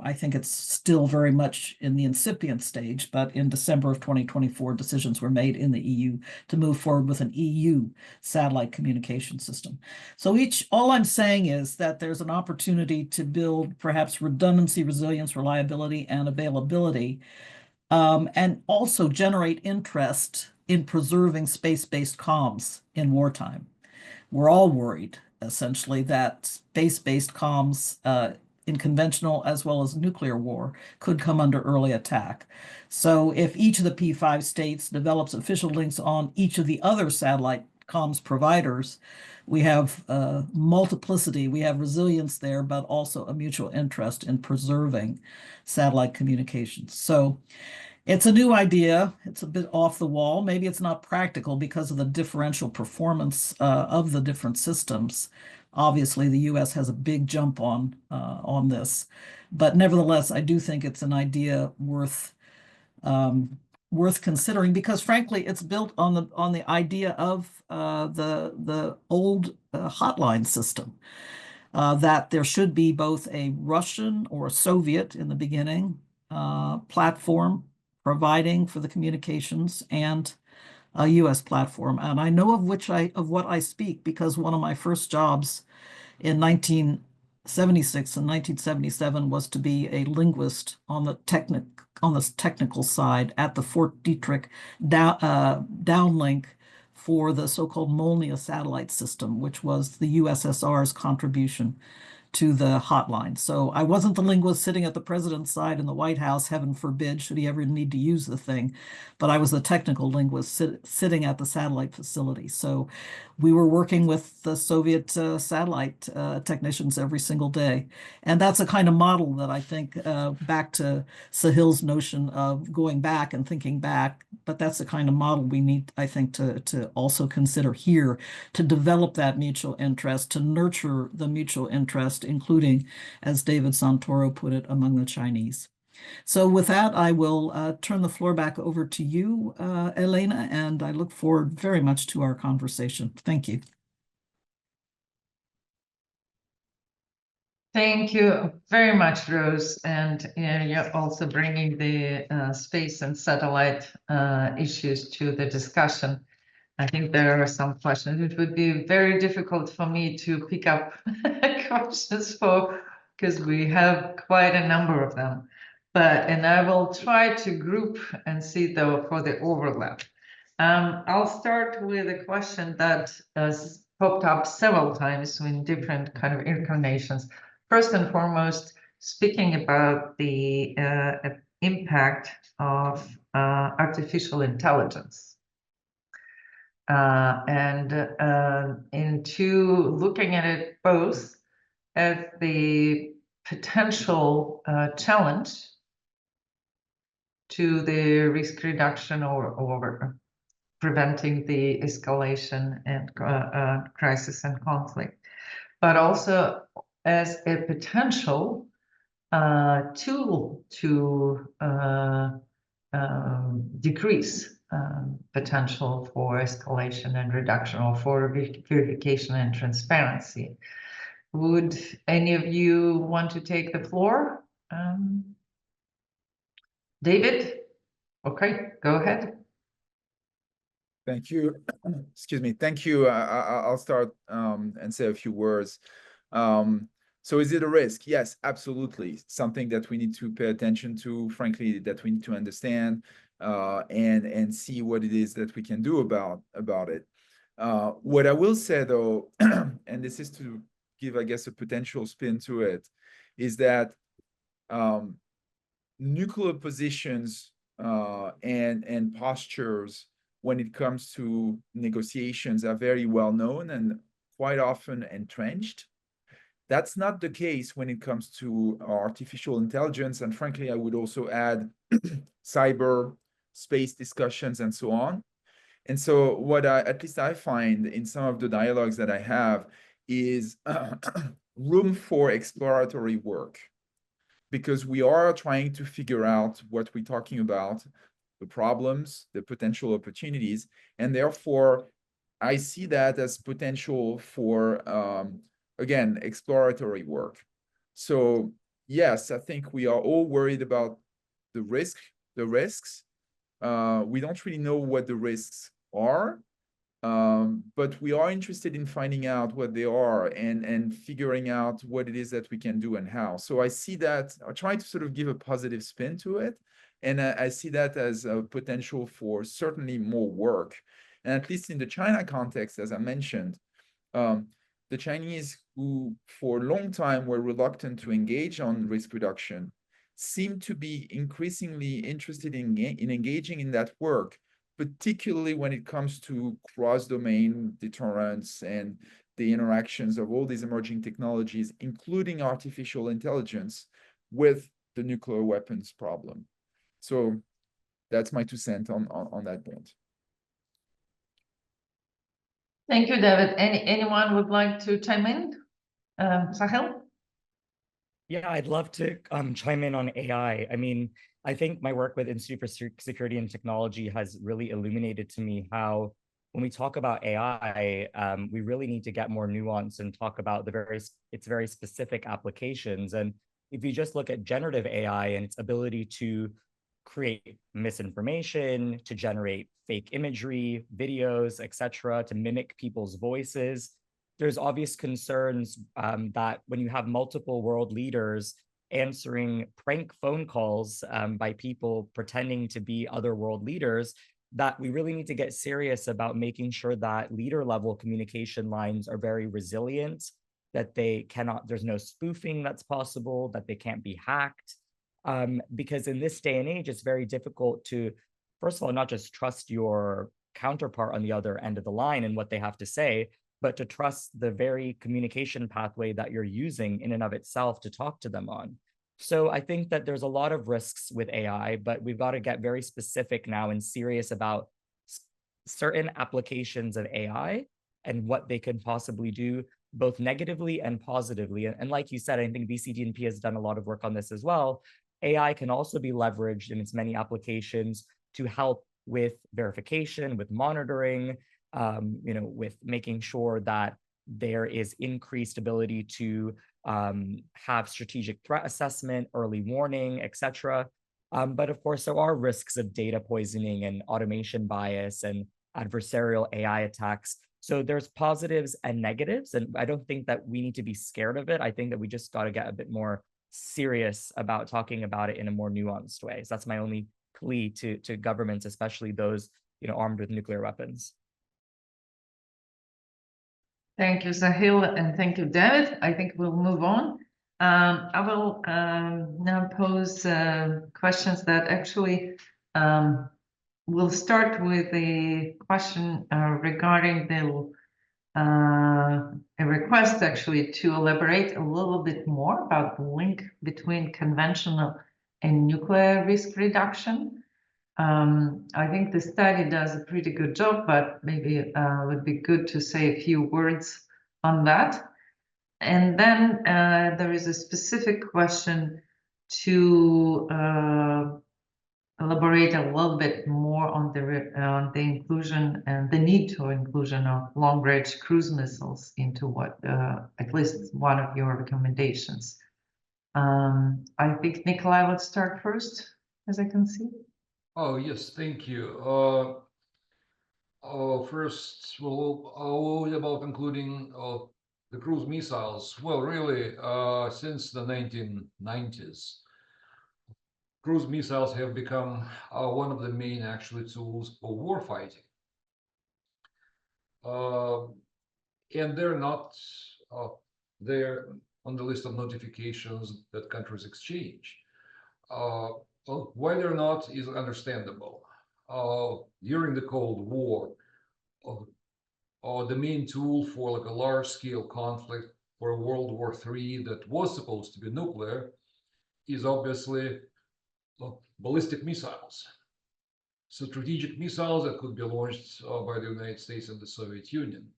I think it's still very much in the incipient stage, but in December of 2024, decisions were made in the EU to move forward with an EU satellite communication system. So all I'm saying is that there's an opportunity to build perhaps redundancy, resilience, reliability, and availability, and also generate interest in preserving space-based comms in wartime. We're all worried, essentially, that space-based comms in conventional as well as nuclear war could come under early attack. So if each of the P5 states develops official links on each of the other satellite comms providers, we have multiplicity, we have resilience there, but also a mutual interest in preserving satellite communications. So it's a new idea. It's a bit off the wall. Maybe it's not practical because of the differential performance of the different systems. Obviously, the U.S. has a big jump on this, but nevertheless, I do think it's an idea worth considering because, frankly, it's built on the idea of the old hotline system. That there should be both a Russian or a Soviet in the beginning platform providing for the communications and a U.S. platform. And I know of what I speak because one of my first jobs in 1976 and 1977 was to be a linguist on the technical side at the Fort Detrick downlink for the so-called Molniya satellite system, which was the USSR's contribution to the hotline. So I wasn't the linguist sitting at the president's side in the White House, heaven forbid, should he ever need to use the thing, but I was the technical linguist sitting at the satellite facility. So we were working with the Soviet satellite technicians every single day. And that's a kind of model that I think back to Sahil's notion of going back and thinking back, but that's the kind of model we need, I think, to also consider here to develop that mutual interest, to nurture the mutual interest, including, as David Santoro put it, among the Chinese. So with that, I will turn the floor back over to you, Elena, and I look forward very much to our conversation. Thank you. Thank you very much, Rose. And you're also bringing the space and satellite issues to the discussion. I think there are some questions. It would be very difficult for me to pick up questions because we have quite a number of them. And I will try to group and see though for the overlap. I'll start with a question that popped up several times in different kind of incarnations. First and foremost, speaking about the impact of artificial intelligence. And into looking at it both as the potential challenge to the risk reduction or preventing the escalation and crisis and conflict, but also as a potential tool to decrease potential for escalation and reduction, or for verification and transparency. Would any of you want to take the floor? David? Okay, go ahead. Thank you. Excuse me. Thank you. I'll start and say a few words. So is it a risk? Yes, absolutely. Something that we need to pay attention to, frankly, that we need to understand and see what it is that we can do about it. What I will say, though, and this is to give, I guess, a potential spin to it, is that nuclear positions and postures when it comes to negotiations are very well known and quite often entrenched. That's not the case when it comes to artificial intelligence. And frankly, I would also add cyber space discussions and so on. And so what at least I find in some of the dialogues that I have is room for exploratory work, because we are trying to figure out what we're talking about, the problems, the potential opportunities, and therefore I see that as potential for, again, exploratory work. So yes, I think we are all worried about the risks. We don't really know what the risks are, but we are interested in finding out what they are and figuring out what it is that we can do and how. So I see that, I try to sort of give a positive spin to it. And I see that as a potential for certainly more work. And at least in the China context, as I mentioned, the Chinese, who for a long time were reluctant to engage on risk reduction, seem to be increasingly interested in engaging in that work, particularly when it comes to cross-domain deterrence and the interactions of all these emerging technologies, including artificial intelligence, with the nuclear weapons problem. So that's my 2 cents on that point. Thank you, David. Anyone would like to chime in? Sahil? Yeah, I'd love to chime in on AI. I mean, I think my work with Institute for Security and Technology has really illuminated to me how when we talk about AI, we really need to get more nuance and talk about its very specific applications. And if you just look at generative AI and its ability to create misinformation, to generate fake imagery, videos, etc., to mimic people's voices, there's obvious concerns that when you have multiple world leaders answering prank phone calls by people pretending to be other world leaders, that we really need to get serious about making sure that leader level communication lines are very resilient, that there's no spoofing that's possible, that they can't be hacked. Because in this day and age, it's very difficult to, first of all, not just trust your counterpart on the other end of the line and what they have to say, but to trust the very communication pathway that you're using in and of itself to talk to them on. So I think that there's a lot of risks with AI, but we've got to get very specific now and serious about certain applications of AI and what they can possibly do, both negatively and positively. And like you said, I think VCDNP has done a lot of work on this as well. AI can also be leveraged in its many applications to help with verification, with monitoring, with making sure that there is increased ability to have strategic threat assessment, early warning, etc. But of course, there are risks of data poisoning and automation bias and adversarial AI attacks. So there's positives and negatives, and I don't think that we need to be scared of it. I think that we just got to get a bit more serious about talking about it in a more nuanced way. So that's my only plea to governments, especially those armed with nuclear weapons. Thank you, Sahil, and thank you, David. I think we'll move on. I will now pose questions that actually we'll start with a question regarding a request actually to elaborate a little bit more about the link between conventional and nuclear risk reduction. I think the study does a pretty good job, but maybe it would be good to say a few words on that. And then there is a specific question to elaborate a little bit more on the inclusion and the need to inclusion of long-range cruise missiles into what at least one of your recommendations. I think Nikolai would start first, as I can see. Oh, yes, thank you. First, well, about including the cruise missiles. Well, really, since the 1990s, cruise missiles have become one of the main actually tools for warfighting. And they're not there on the list of notifications that countries exchange. Well, why they're not is understandable. During the Cold War, the main tool for like a large-scale conflict for World War III that was supposed to be nuclear is obviously ballistic missiles. So strategic missiles that could be launched by the United States and the Soviet Union.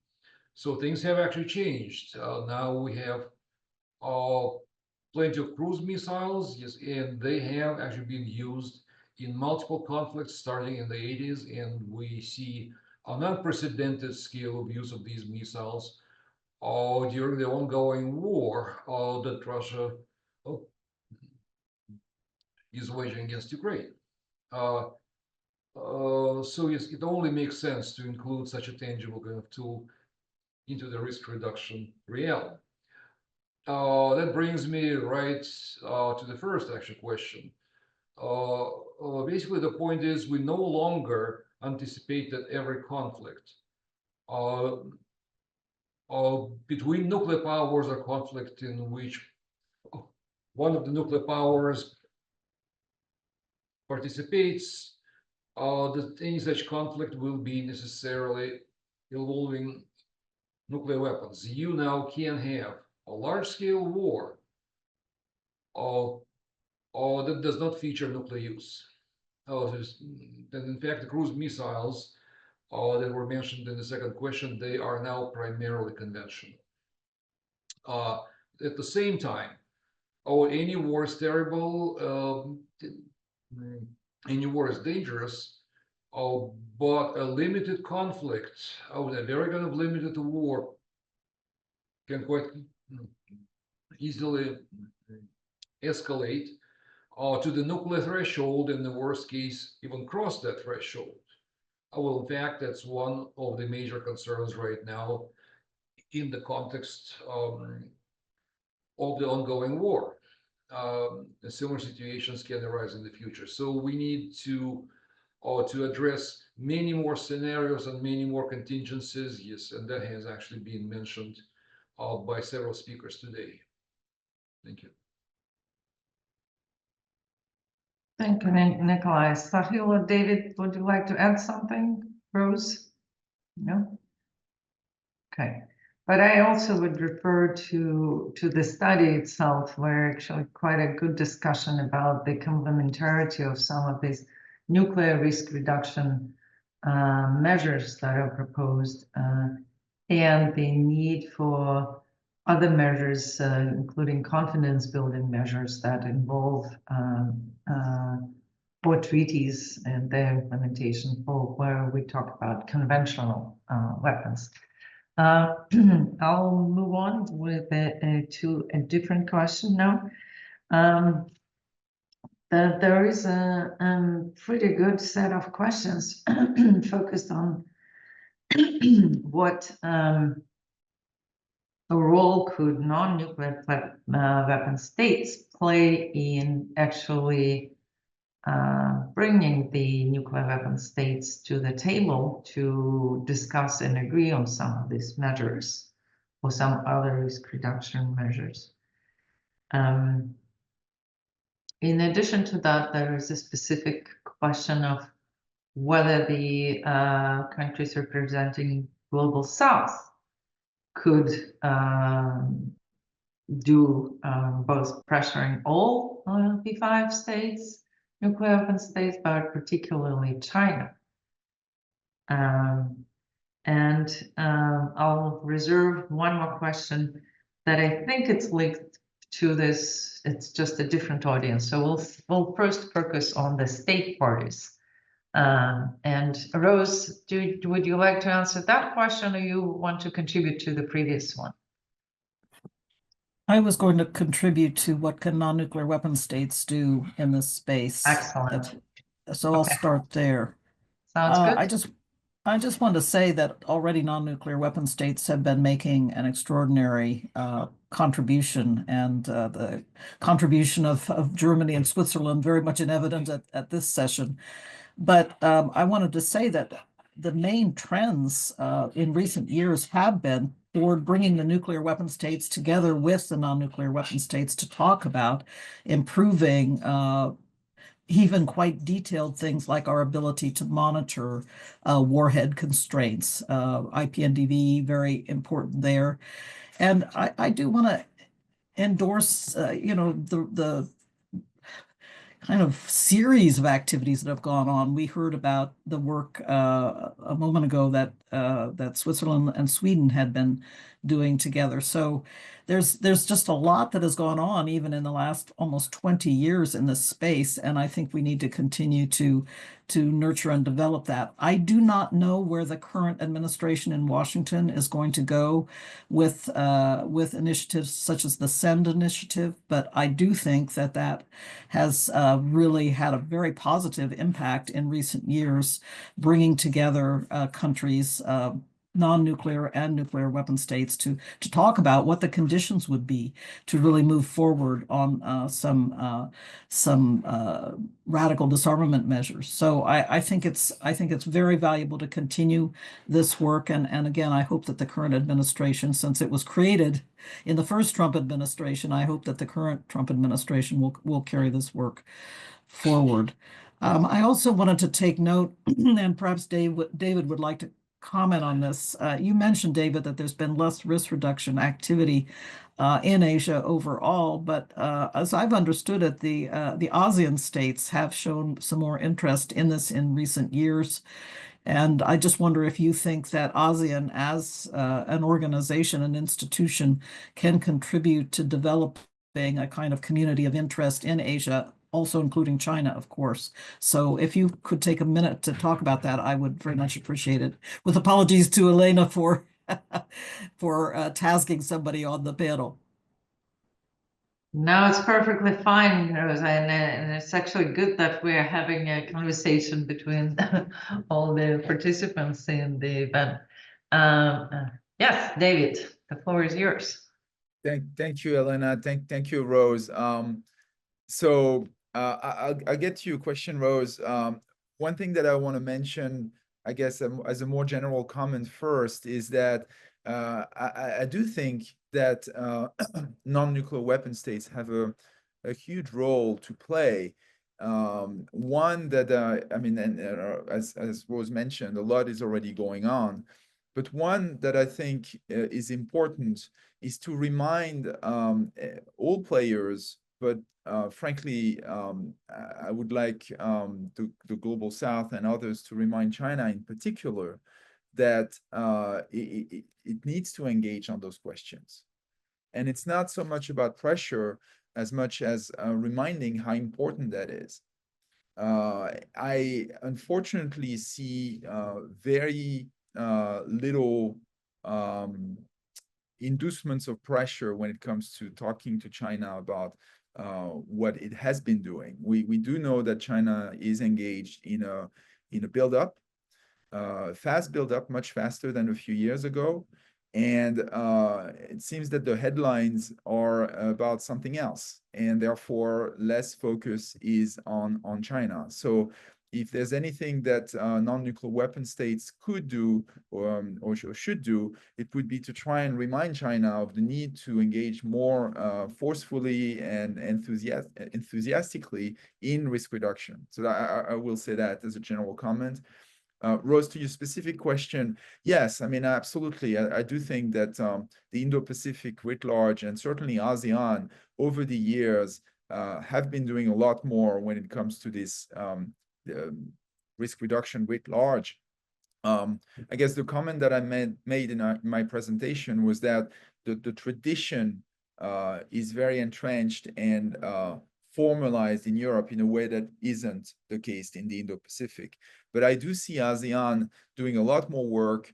So things have actually changed. Now we have plenty of cruise missiles, yes, and they have actually been used in multiple conflicts starting in the 80s, and we see an unprecedented scale of use of these missiles during the ongoing war that Russia is waging against Ukraine. So yes, it only makes sense to include such a tangible kind of tool into the risk reduction realm. That brings me right to the first actual question. Basically, the point is we no longer anticipate that every conflict between nuclear powers or conflict in which one of the nuclear powers participates, that any such conflict will be necessarily involving nuclear weapons. You now can have a large-scale war that does not feature nuclear use. And in fact, the cruise missiles that were mentioned in the second question, they are now primarily conventional. At the same time, any war is terrible, any war is dangerous, but a limited conflict, a very kind of limited war can quite easily escalate to the nuclear threshold, and in the worst case, even cross that threshold. Well, in fact, that's one of the major concerns right now in the context of the ongoing war. Similar situations can arise in the future. So we need to address many more scenarios and many more contingencies. Yes, and that has actually been mentioned by several speakers today. Thank you. Thank you, Nikolai. Sahil or David, would you like to add something? Rose? No? Okay. But I also would refer to the study itself, where actually quite a good discussion about the complementarity of some of these nuclear risk reduction measures that are proposed and the need for other measures, including confidence building measures that involve for treaties and their implementation, for where we talk about conventional weapons. I'll move on with to a different question now. There is a pretty good set of questions focused on what a role could non-nuclear weapon states play in actually bringing the nuclear weapon states to the table to discuss and agree on some of these measures. or some other risk reduction measures. In addition to that, there is a specific question of whether the countries representing Global South could do both pressuring all P5 states, nuclear weapon states, but particularly China. I'll reserve one more question that I think it's linked to this. It's just a different audience. So we'll first focus on the state parties. And Rose, would you like to answer that question, or you want to contribute to the previous one? I was going to contribute to what can non-nuclear weapon states do in this space. Excellent. So I'll start there. Sounds good. I just want to say that already non-nuclear weapon states have been making an extraordinary contribution, and the contribution of Germany and Switzerland very much in evidence at this session. But I wanted to say that the main trends in recent years have been toward bringing the nuclear weapon states together with the non-nuclear weapon states to talk about improving even quite detailed things like our ability to monitor warhead constraints. IPNDV, very important there. And I do want to endorse, the kind of series of activities that have gone on. We heard about the work a moment ago that Switzerland and Sweden had been doing together. So there's just a lot that has gone on even in the last almost 20 years in this space, and I think we need to continue to nurture and develop that. I do not know where the current administration in Washington is going to go with initiatives such as the SEND initiative, but I do think that has really had a very positive impact in recent years, bringing together countries, non-nuclear and nuclear weapon states, to talk about what the conditions would be to really move forward on some radical disarmament measures. So I think it's very valuable to continue this work, and again, I hope that the current administration, since it was created in the first Trump administration, I hope that the current Trump administration will carry this work forward. I also wanted to take note, and perhaps David would like to comment on this. You mentioned, David, that there's been less risk reduction activity in Asia overall, but as I've understood it, the ASEAN states have shown some more interest in this in recent years. And I just wonder if you think that ASEAN as an organization, an institution, can contribute to developing a kind of community of interest in Asia, also including China, of course. So if you could take a minute to talk about that, I would very much appreciate it. With apologies to Elena for tasking somebody on the panel. No, it's perfectly fine, Rose, and it's actually good that we're having a conversation between all the participants in the event. Yes, David, the floor is yours. Thank you, Elena. Thank you, Rose. So I'll get to your question, Rose. One thing that I want to mention, I guess, as a more general comment first, is that I do think that non-nuclear weapon states have a huge role to play. One that, I mean, and as Rose mentioned, a lot is already going on. But one that I think is important is to remind all players, but frankly, I would like the Global South and others to remind China in particular that it needs to engage on those questions. And it's not so much about pressure as much as reminding how important that is. I unfortunately see very little inducements of pressure when it comes to talking to China about what it has been doing. We do know that China is engaged in a build-up, fast build-up, much faster than a few years ago. And it seems that the headlines are about something else, and therefore less focus is on China. So if there's anything that non-nuclear weapon states could do or should do, it would be to try and remind China of the need to engage more forcefully and enthusiastically in risk reduction. So I will say that as a general comment. Rose, to your specific question, yes, I mean, absolutely. I do think that the Indo-Pacific writ large and certainly ASEAN over the years have been doing a lot more when it comes to this risk reduction writ large. I guess the comment that I made in my presentation was that the tradition is very entrenched and formalized in Europe in a way that isn't the case in the Indo-Pacific. But I do see ASEAN doing a lot more work,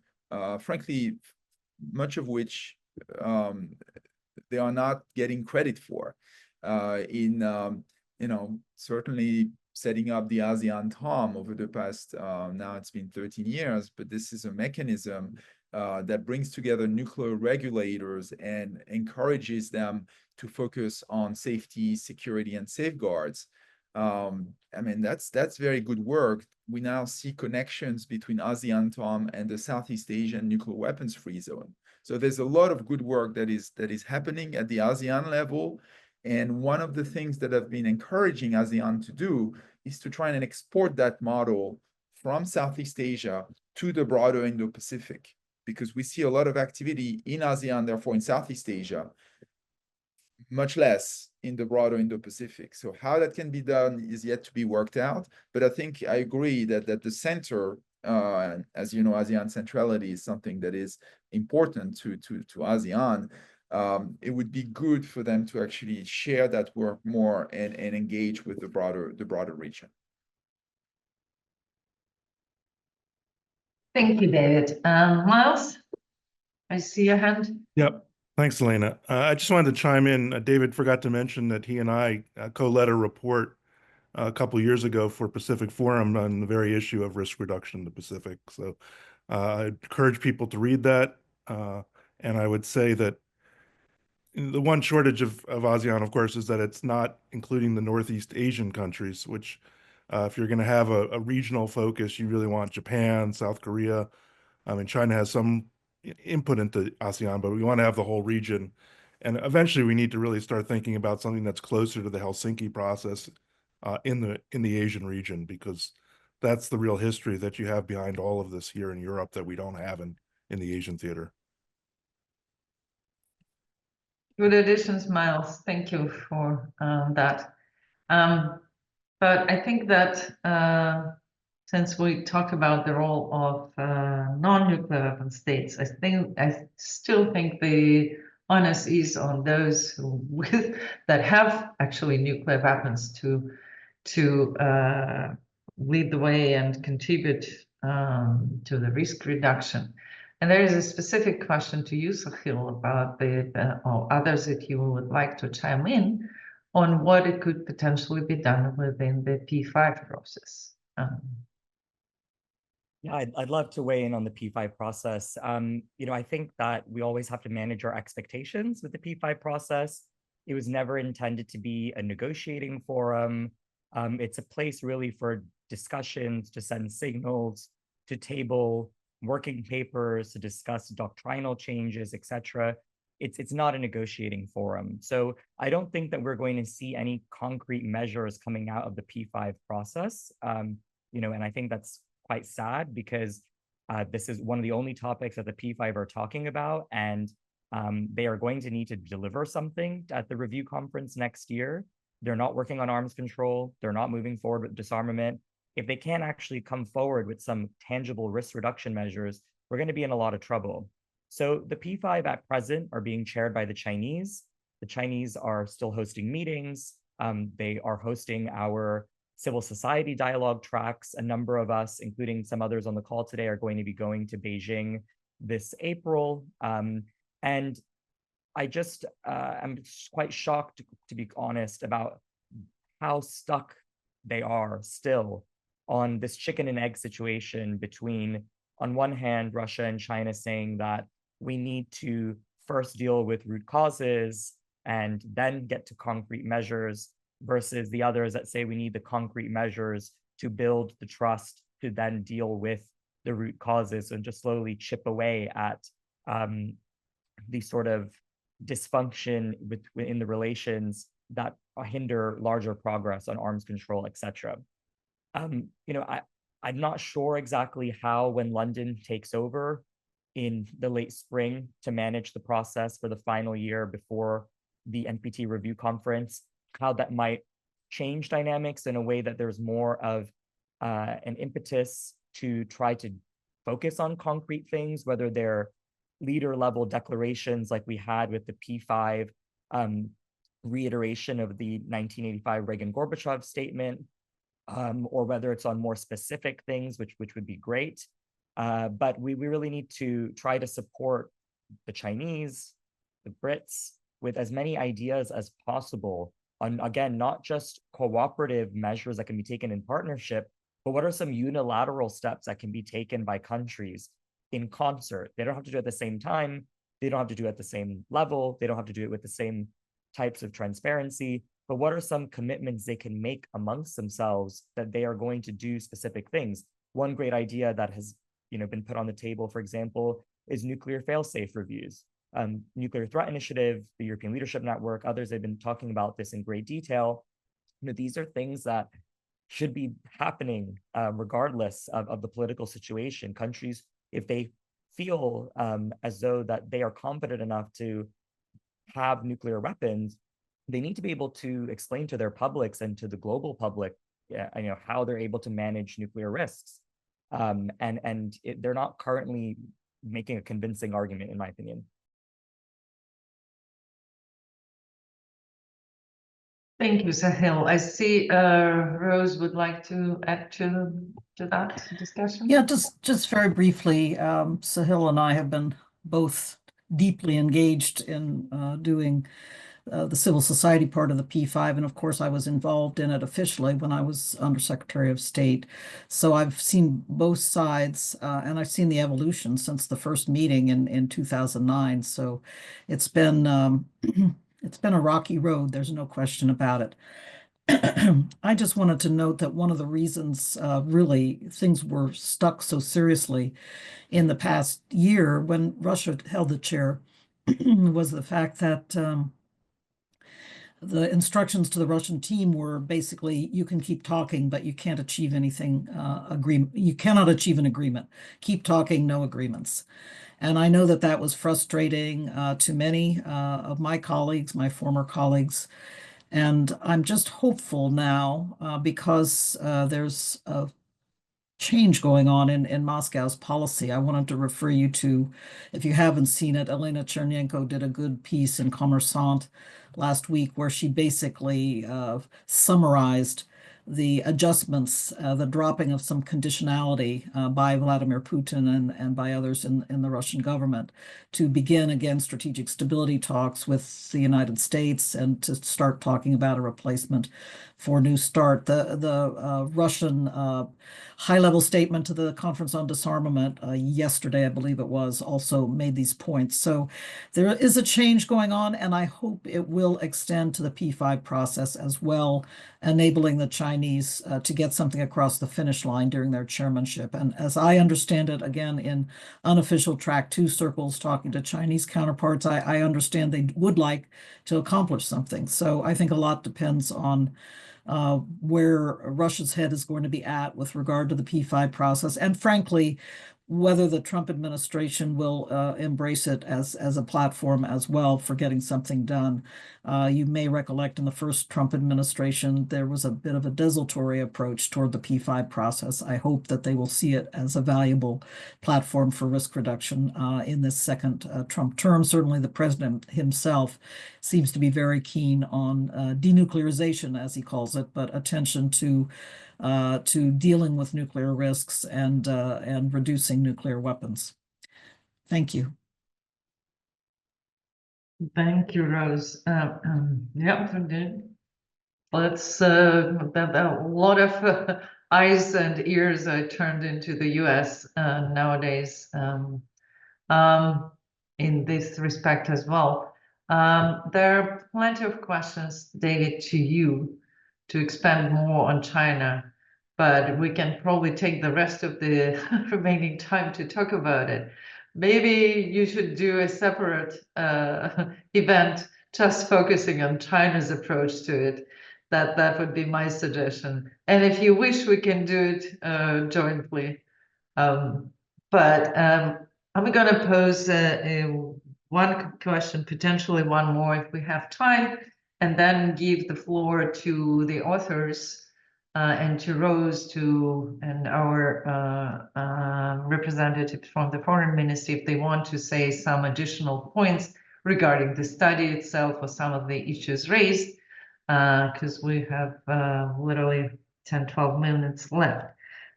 frankly, much of which they are not getting credit for certainly setting up the ASEAN TOM over the past, now it's been 13 years, but this is a mechanism that brings together nuclear regulators and encourages them to focus on safety, security, and safeguards. I mean, that's very good work. We now see connections between ASEAN TOM and the Southeast Asian nuclear weapons free zone. So there's a lot of good work that is happening at the ASEAN level. And one of the things that I've been encouraging ASEAN to do is to try and export that model from Southeast Asia to the broader Indo-Pacific, because we see a lot of activity in ASEAN, therefore in Southeast Asia, much less in the broader Indo-Pacific. So how that can be done is yet to be worked out. But I think I agree that the center, as you know, ASEAN centrality is something that is important to ASEAN. It would be good for them to actually share that work more and engage with the broader region. Thank you, David. Miles, I see your hand. Yep. Thanks, Elena. I just wanted to chime in. David forgot to mention that he and I co-led a report a couple years ago for Pacific Forum on the very issue of risk reduction in the Pacific. So I encourage people to read that. And I would say that the one shortage of ASEAN, of course, is that it's not including the Northeast Asian countries, which if you're going to have a regional focus, you really want Japan, South Korea. I mean, China has some input into ASEAN, but we want to have the whole region. And eventually we need to really start thinking about something that's closer to the Helsinki process in the Asian region, because that's the real history that you have behind all of this here in Europe that we don't have in the Asian theater. Good additions, Miles. Thank you for that. But I think that since we talked about the role of non-nuclear weapon states, I still think the onus is on those that have actually nuclear weapons to lead the way and contribute to the risk reduction. And there is a specific question to you, Sahil, about or others that you would like to chime in on what it could potentially be done within the P5 process. Yeah, I'd love to weigh in on the P5 process. I think that we always have to manage our expectations with the P5 process. It was never intended to be a negotiating forum. It's a place really for discussions, to send signals, to table working papers, to discuss doctrinal changes, etc. It's not a negotiating forum. So I don't think that we're going to see any concrete measures coming out of the P5 process. And I think that's quite sad, because this is one of the only topics that the P5 are talking about, and they are going to need to deliver something at the review conference next year. They're not working on arms control. They're not moving forward with disarmament. If they can't actually come forward with some tangible risk reduction measures, we're going to be in a lot of trouble. So the P5 at present are being chaired by the Chinese. The Chinese are still hosting meetings. They are hosting our civil society dialogue tracks. A number of us, including some others on the call today, are going to be going to Beijing this April. And I just am quite shocked, to be honest, about how stuck they are still on this chicken and egg situation between, on one hand, Russia and China saying that we need to first deal with root causes and then get to concrete measures, versus the others that say we need the concrete measures to build the trust to then deal with the root causes and just slowly chip away at the sort of dysfunction within the relations that hinder larger progress on arms control, etc. You know, I'm not sure exactly how, when London takes over in the late spring to manage the process for the final year before the NPT review conference, how that might change dynamics in a way that there's more of an impetus to try to focus on concrete things, whether they're leader level declarations like we had with the P5 reiteration of the 1985 Reagan-Gorbachev statement, or whether it's on more specific things, which would be great. But we really need to try to support the Chinese, the Brits, with as many ideas as possible on, again, not just cooperative measures that can be taken in partnership, but what are some unilateral steps that can be taken by countries in concert? They don't have to do it at the same time. They don't have to do it at the same level. They don't have to do it with the same types of transparency. But what are some commitments they can make amongst themselves that they are going to do specific things? One great idea that has been put on the table, for example, is nuclear fail-safe reviews. Nuclear Threat Initiative, the European Leadership Network, others have been talking about this in great detail. These are things that should be happening regardless of the political situation. Countries, if they feel as though that they are competent enough to have nuclear weapons, they need to be able to explain to their publics and to the global public, how they're able to manage nuclear risks. They're not currently making a convincing argument, in my opinion. Thank you, Sahil. I see Rose would like to add to that discussion. Yeah, just very briefly, Sahil and I have been both deeply engaged in doing the civil society part of the P5. And of course, I was involved in it officially when I was Undersecretary of State. So I've seen both sides and I've seen the evolution since the first meeting in 2009. So it's been it's been a rocky road. There's no question about it. I just wanted to note that one of the reasons really things were stuck so seriously in the past year when Russia held the chair was the fact that the instructions to the Russian team were basically, you can keep talking, but you can't achieve anything, you cannot achieve an agreement. Keep talking, no agreements. And I know that that was frustrating to many of my colleagues, my former colleagues. And I'm just hopeful now because there's a change going on in Moscow's policy. I wanted to refer you to, if you haven't seen it, Elena Chernenko did a good piece in Kommersant last week where she basically summarized the adjustments, the dropping of some conditionality by Vladimir Putin and by others in the Russian government to begin again strategic stability talks with the United States and to start talking about a replacement for New START. The Russian high-level statement to the Conference on Disarmament yesterday, I believe it was, also made these points. So there is a change going on, and I hope it will extend to the P5 process as well, enabling the Chinese to get something across the finish line during their chairmanship. And as I understand it, again, in unofficial track 2 circles, talking to Chinese counterparts, I understand they would like to accomplish something. So I think a lot depends on where Russia's head is going to be at with regard to the P5 process. And frankly, whether the Trump administration will embrace it as a platform as well for getting something done. You may recollect in the first Trump administration, there was a bit of a desultory approach toward the P5 process. I hope that they will see it as a valuable platform for risk reduction in this second Trump term. Certainly the president himself seems to be very keen on denuclearization, as he calls it, but attention to dealing with nuclear risks and reducing nuclear weapons. Thank you. Thank you, Rose. Yeah, let's a lot of eyes and ears are turned into the US nowadays in this respect as well. There are plenty of questions, David, to you to expand more on China. but we can probably take the rest of the remaining time to talk about it. Maybe you should do a separate event just focusing on China's approach to it. That would be my suggestion. And if you wish, we can do it jointly. I'm going to pose one question, potentially one more if we have time, and then give the floor to the authors and to Rose and our representatives from the Foreign Ministry if they want to say some additional points regarding the study itself or some of the issues raised, because we have literally 10, 12 minutes left.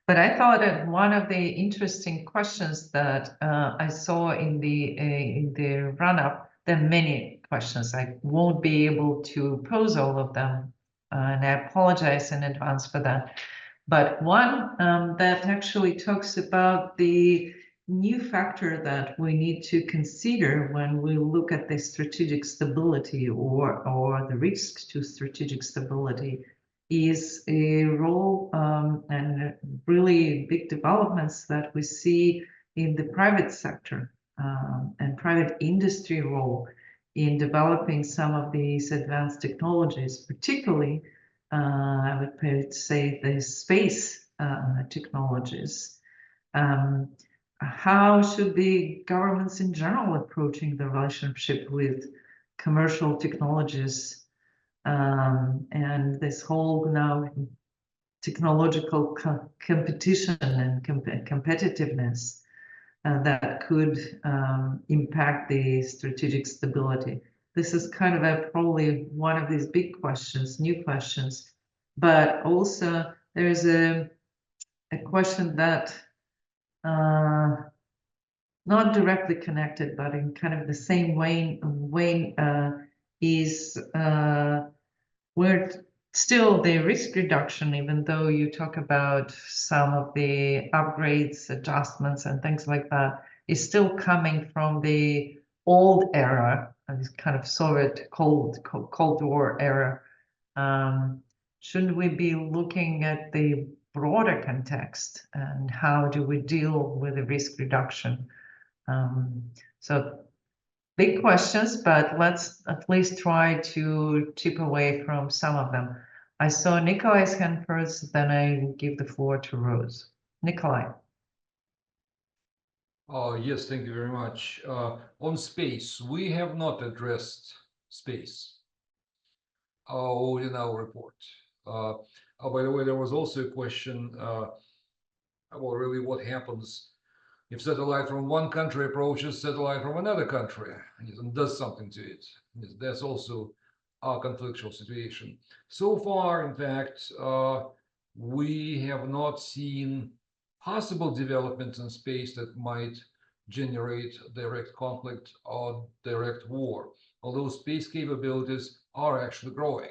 But I thought that one of the interesting questions that I saw in the run-up, there are many questions. I won't be able to pose all of them, and I apologize in advance for that. But one that actually talks about the new factor that we need to consider when we look at the strategic stability or the risks to strategic stability is a role and really big developments that we see in the private sector and private industry role in developing some of these advanced technologies, particularly I would say the space technologies. How should the governments in general approaching the relationship with commercial technologies and this whole now technological competition and competitiveness that could impact the strategic stability? This is kind of probably one of these big questions, new questions, but also there's a question that not directly connected, but in kind of the same way is where still the risk reduction, even though you talk about some of the upgrades, adjustments, and things like that, is still coming from the old era, this kind of Soviet Cold War era. Shouldn't we be looking at the broader context and how do we deal with the risk reduction? So big questions, but let's at least try to chip away from some of them. I saw Nikolai's hand first, then I give the floor to Rose. Nikolai. Yes, thank you very much. On space, we have not addressed space in our report. By the way, there was also a question about really what happens if satellite from one country approaches satellite from another country and does something to it. That's also a conflictual situation. So far, in fact, we have not seen possible developments in space that might generate direct conflict or direct war, although space capabilities are actually growing.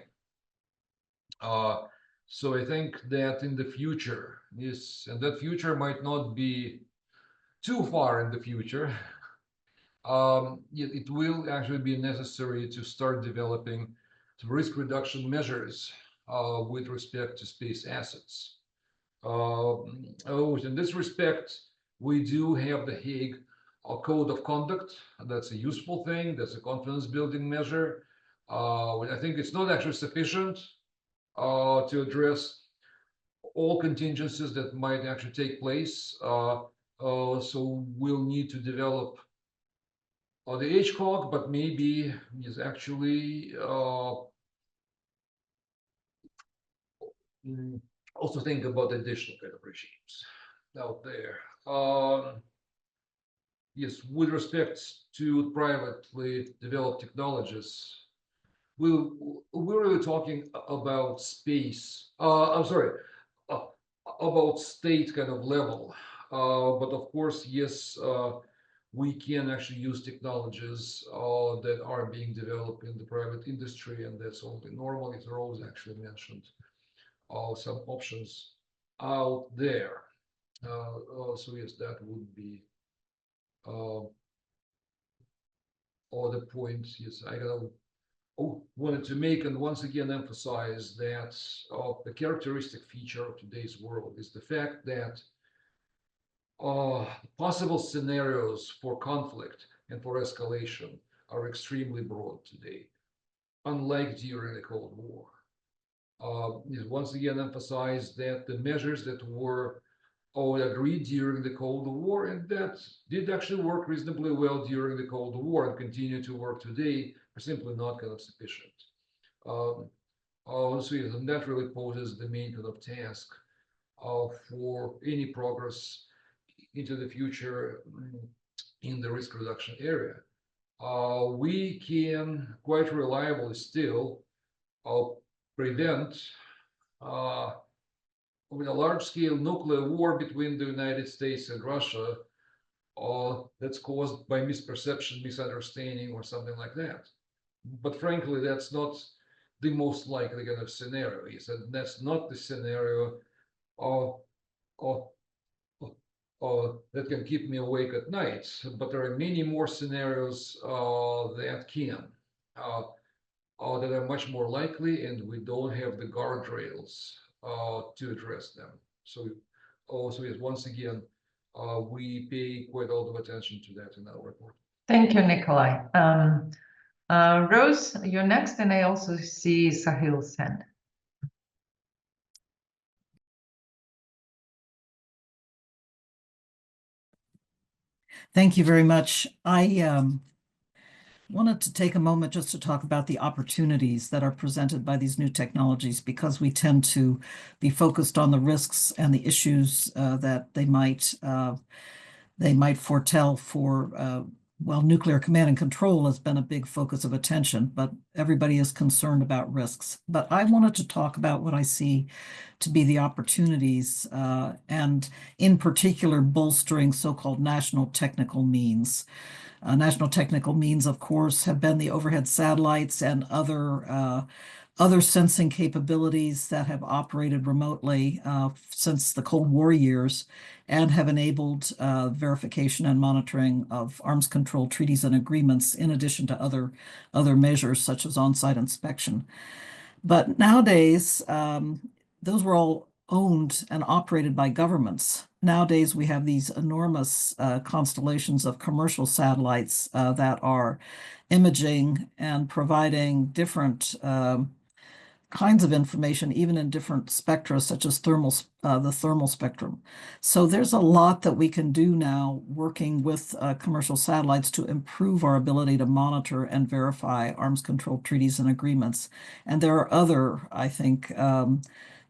So I think that in the future, and that future might not be too far in the future, it will actually be necessary to start developing risk reduction measures with respect to space assets. In this respect, we do have the Hague Code of Conduct. That's a useful thing. That's a confidence building measure. I think it's not actually sufficient to address all contingencies that might actually take place. So we'll need to develop the HCOG, but maybe is actually also think about additional kind of regimes out there. Yes, with respect to privately developed technologies, we're really talking about space. I'm sorry, about state kind of level. But of course, yes, we can actually use technologies that are being developed in the private industry, and that's only normal. As Rose actually mentioned, some options out there. So yes, that would be all the points. Yes, I don't know. wanted to make and once again emphasize that the characteristic feature of today's world is the fact that possible scenarios for conflict and for escalation are extremely broad today, unlike during the Cold War. Once again emphasize that the measures that were agreed during the Cold War and that did actually work reasonably well during the Cold War and continue to work today are simply not kind of sufficient. And that really poses the main kind of task for any progress into the future in the risk reduction area. We can quite reliably still prevent with a large-scale nuclear war between the United States and Russia that's caused by misperception, misunderstanding, or something like that. But frankly, that's not the most likely kind of scenario. And that's not the scenario that can keep me awake at night. But there are many more scenarios that can. That are much more likely, and we don't have the guardrails to address them. So also, yes, once again, we pay quite a lot of attention to that in our report. Thank you, Nikolai. Rose, you're next, and I also see Sahil's hand. Thank you very much. I wanted to take a moment just to talk about the opportunities that are presented by these new technologies, because we tend to be focused on the risks and the issues that they might foretell for, well, nuclear command and control has been a big focus of attention, but everybody is concerned about risks. But I wanted to talk about what I see to be the opportunities, and in particular, bolstering so-called national technical means. National technical means, of course, have been the overhead satellites and other sensing capabilities that have operated remotely since the Cold War years and have enabled verification and monitoring of arms control treaties and agreements, in addition to other measures such as on-site inspection. But nowadays, those were all owned and operated by governments. Nowadays, we have these enormous constellations of commercial satellites that are imaging and providing different kinds of information, even in different spectra, such as the thermal spectrum. So there's a lot that we can do now working with commercial satellites to improve our ability to monitor and verify arms control treaties and agreements. And there are other, I think,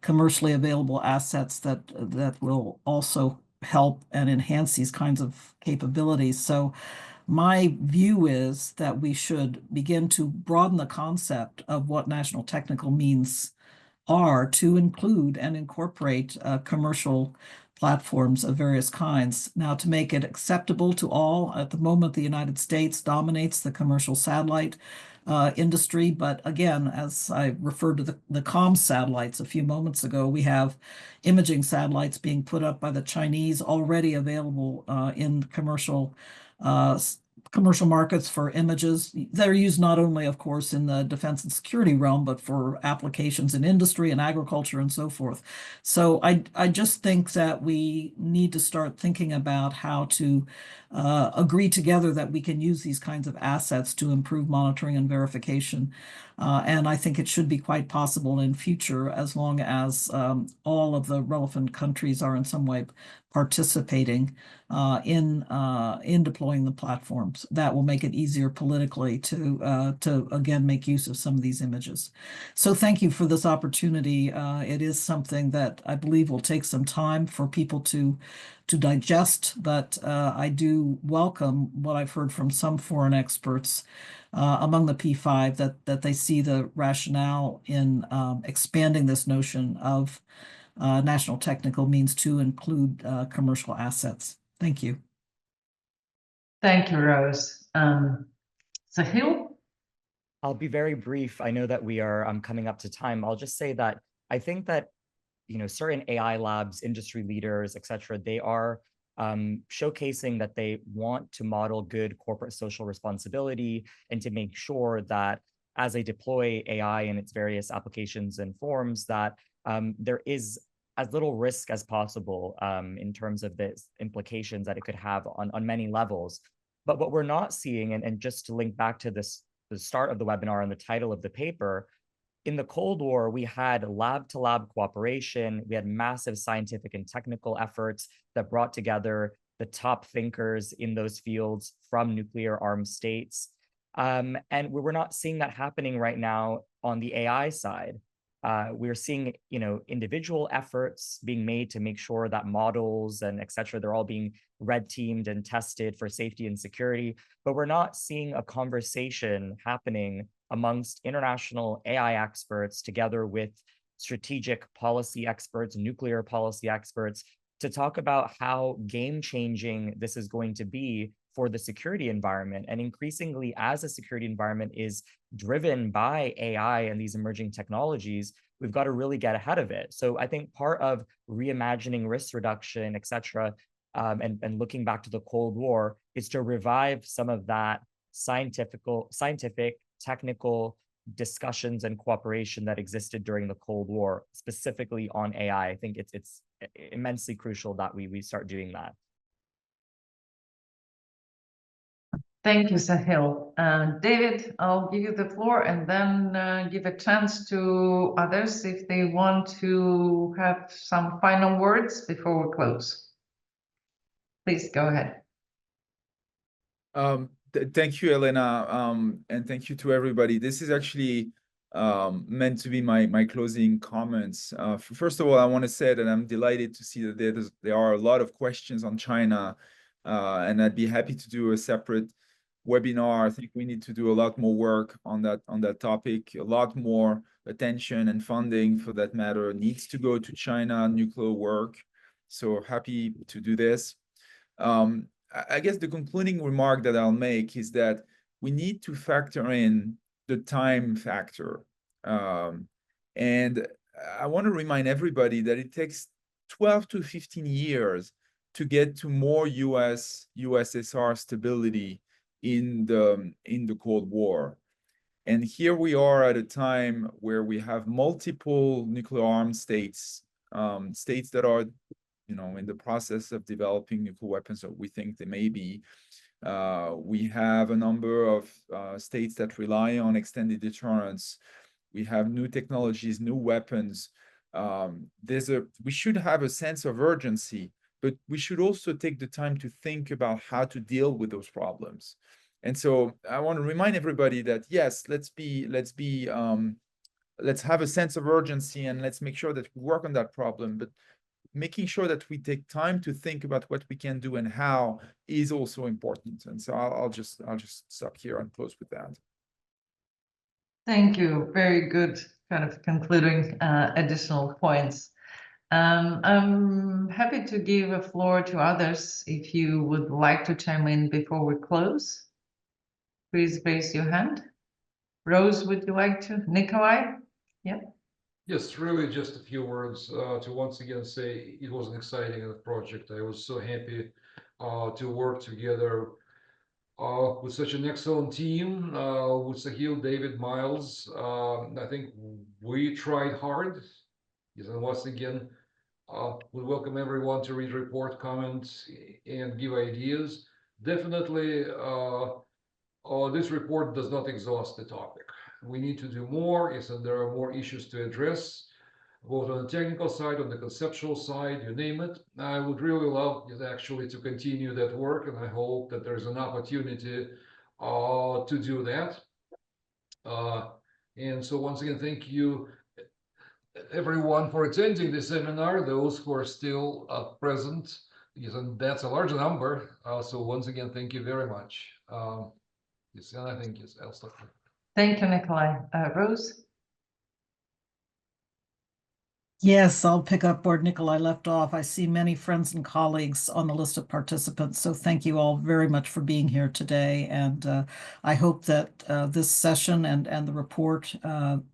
commercially available assets that will also help and enhance these kinds of capabilities. So my view is that we should begin to broaden the concept of what national technical means are to include and incorporate commercial platforms of various kinds. Now, to make it acceptable to all, at the moment, the United States dominates the commercial satellite industry. But again, as I referred to the comms satellites a few moments ago, we have imaging satellites being put up by the Chinese, already available in commercial markets for images. They're used not only, of course, in the defense and security realm, but for applications in industry and agriculture and so forth. So I just think that we need to start thinking about how to agree together that we can use these kinds of assets to improve monitoring and verification. And I think it should be quite possible in future, as long as all of the relevant countries are in some way participating in deploying the platforms. That will make it easier politically to again make use of some of these images. So thank you for this opportunity. It is something that I believe will take some time for people to digest, but I do welcome what I've heard from some foreign experts among the P5 that they see the rationale in expanding this notion of national technical means to include commercial assets. Thank you. Thank you, Rose. Sahil? I'll be very brief. I know that we are coming up to time. I'll just say that I think that certain AI labs, industry leaders, et cetera, they are showcasing that they want to model good corporate social responsibility and to make sure that as I deploy AI in its various applications and forms, that there is as little risk as possible in terms of the implications that it could have on many levels. But what we're not seeing, and just to link back to this, the start of the webinar and the title of the paper, in the Cold War, we had lab-to-lab cooperation. We had massive scientific and technical efforts that brought together the top thinkers in those fields from nuclear armed states. And we're not seeing that happening right now on the AI side. We're seeing, individual efforts being made to make sure that models and et cetera, they're all being red teamed and tested for safety and security, but we're not seeing a conversation happening amongst international AI experts together with strategic policy experts, nuclear policy experts, to talk about how game-changing this is going to be for the security environment. And increasingly, as a security environment is driven by AI and these emerging technologies, we've got to really get ahead of it. So I think part of reimagining risk reduction, et cetera, and looking back to the Cold War, is to revive some of that scientific, technical discussions and cooperation that existed during the Cold War, specifically on AI. I think it's immensely crucial that we start doing that. Thank you, Sahil. David, I'll give you the floor and then give a chance to others if they want to have some final words before we close. Please go ahead. Thank you, Elena, and thank you to everybody. This is actually meant to be my closing comments. First of all, I want to say that I'm delighted to see that there are a lot of questions on China, and I'd be happy to do a separate webinar. I think we need to do a lot more work on that topic. A lot more attention and funding, for that matter, needs to go to China nuclear work. So happy to do this. I guess the concluding remark that I'll make is that we need to factor in the time factor. And I want to remind everybody that it takes 12 to 15 years to get to more USSR stability in the Cold War. And here we are at a time where we have multiple nuclear armed states, states that are in the process of developing nuclear weapons, or we think they may be. We have a number of states that rely on extended deterrence. We have new technologies, new weapons. We should have a sense of urgency, but we should also take the time to think about how to deal with those problems. And so I want to remind everybody that yes, let's have a sense of urgency, and let's make sure that we work on that problem. But making sure that we take time to think about what we can do and how is also important. And so I'll just stop here and close with that. Thank you. Very good kind of concluding additional points. I'm happy to give a floor to others if you would like to chime in before we close. Please raise your hand. Rose, would you like to? Nikolai? Yeah. Yes, really just a few words to once again say it was an exciting project. I was so happy to work together with such an excellent team, with Sahil, David, Miles. I think we tried hard. Yes, and once again, we welcome everyone to read, report, comment, and give ideas. Definitely, this report does not exhaust the topic. We need to do more. Yes, and there are more issues to address, both on the technical side, on the conceptual side, you name it. I would really love actually to continue that work, and I hope that there's an opportunity to do that. And so once again, thank you everyone for attending the seminar, those who are still present, yes, and that's a large number. So once again, thank you very much. Yes, and I think yes, I'll stop here. Thank you, Nikolai. Rose? Yes, I'll pick up where Nikolai left off. I see many friends and colleagues on the list of participants, so thank you all very much for being here today. And I hope that this session and the report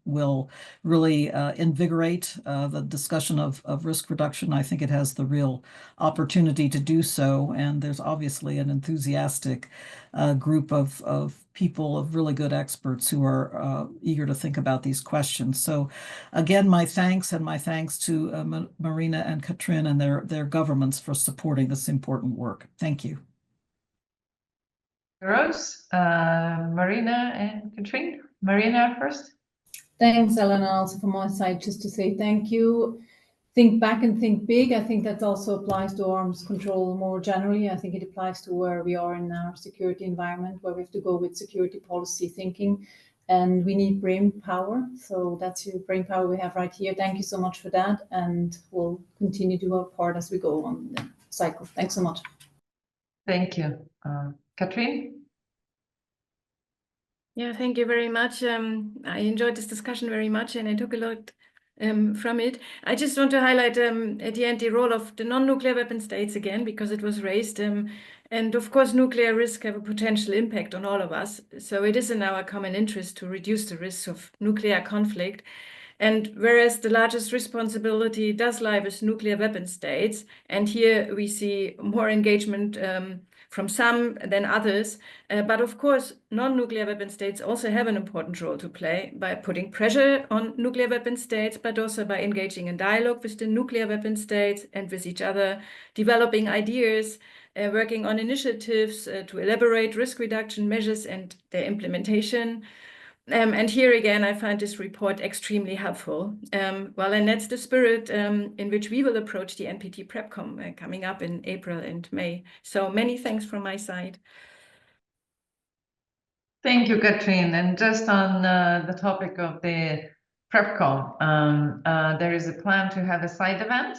will really invigorate the discussion of risk reduction. I think it has the real opportunity to do so, and there's obviously an enthusiastic group of people, of really good experts who are eager to think about these questions. So again, my thanks to Marina and Katrin and their governments for supporting this important work. Thank you. Rose, Marina and Katrin. Marina first. Thanks, Elena, also from my side, just to say thank you. Think back and think big. I think that also applies to arms control more generally. I think it applies to where we are in our security environment, where we have to go with security policy thinking, and we need brain power. So that's the brain power we have right here. Thank you so much for that, and we'll continue to do our part as we go on the cycle. Thanks so much. Thank you. Katrin? Yeah, thank you very much. I enjoyed this discussion very much, and I took a lot from it. I just want to highlight at the end the role of the non-nuclear weapon states again, because it was raised. And of course, nuclear risks have a potential impact on all of us. So it is in our common interest to reduce the risks of nuclear conflict. And whereas the largest responsibility does lie with nuclear weapon states, and here we see more engagement from some than others. But of course, non-nuclear weapon states also have an important role to play by putting pressure on nuclear weapon states, but also by engaging in dialogue with the nuclear weapon states and with each other, developing ideas, working on initiatives to elaborate risk reduction measures and their implementation. And here again, I find this report extremely helpful. And that's the spirit in which we will approach the NPT PrepCom coming up in April and May. So many thanks from my side. Thank you, Katrin. And just on the topic of the PrepCom, there is a plan to have a side event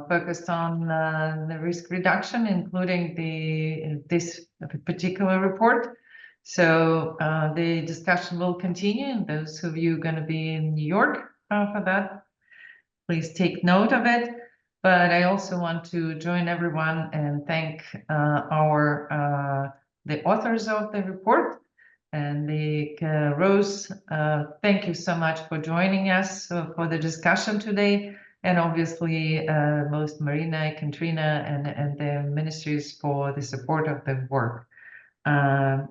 focused on the risk reduction, including this particular report. So the discussion will continue, and those of you going to be in New York for that, please take note of it. But I also want to join everyone and thank the authors of the report. And Rose, thank you so much for joining us for the discussion today. And obviously, most Marina, Katrina, and the ministries for the support of the work. And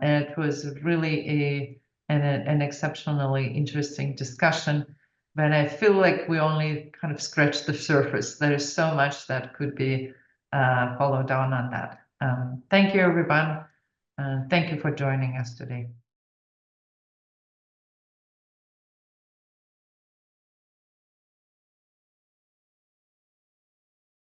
it was really an exceptionally interesting discussion, but I feel like we only kind of scratched the surface. There is so much that could be followed down on that. Thank you, everyone. Thank you for joining us today.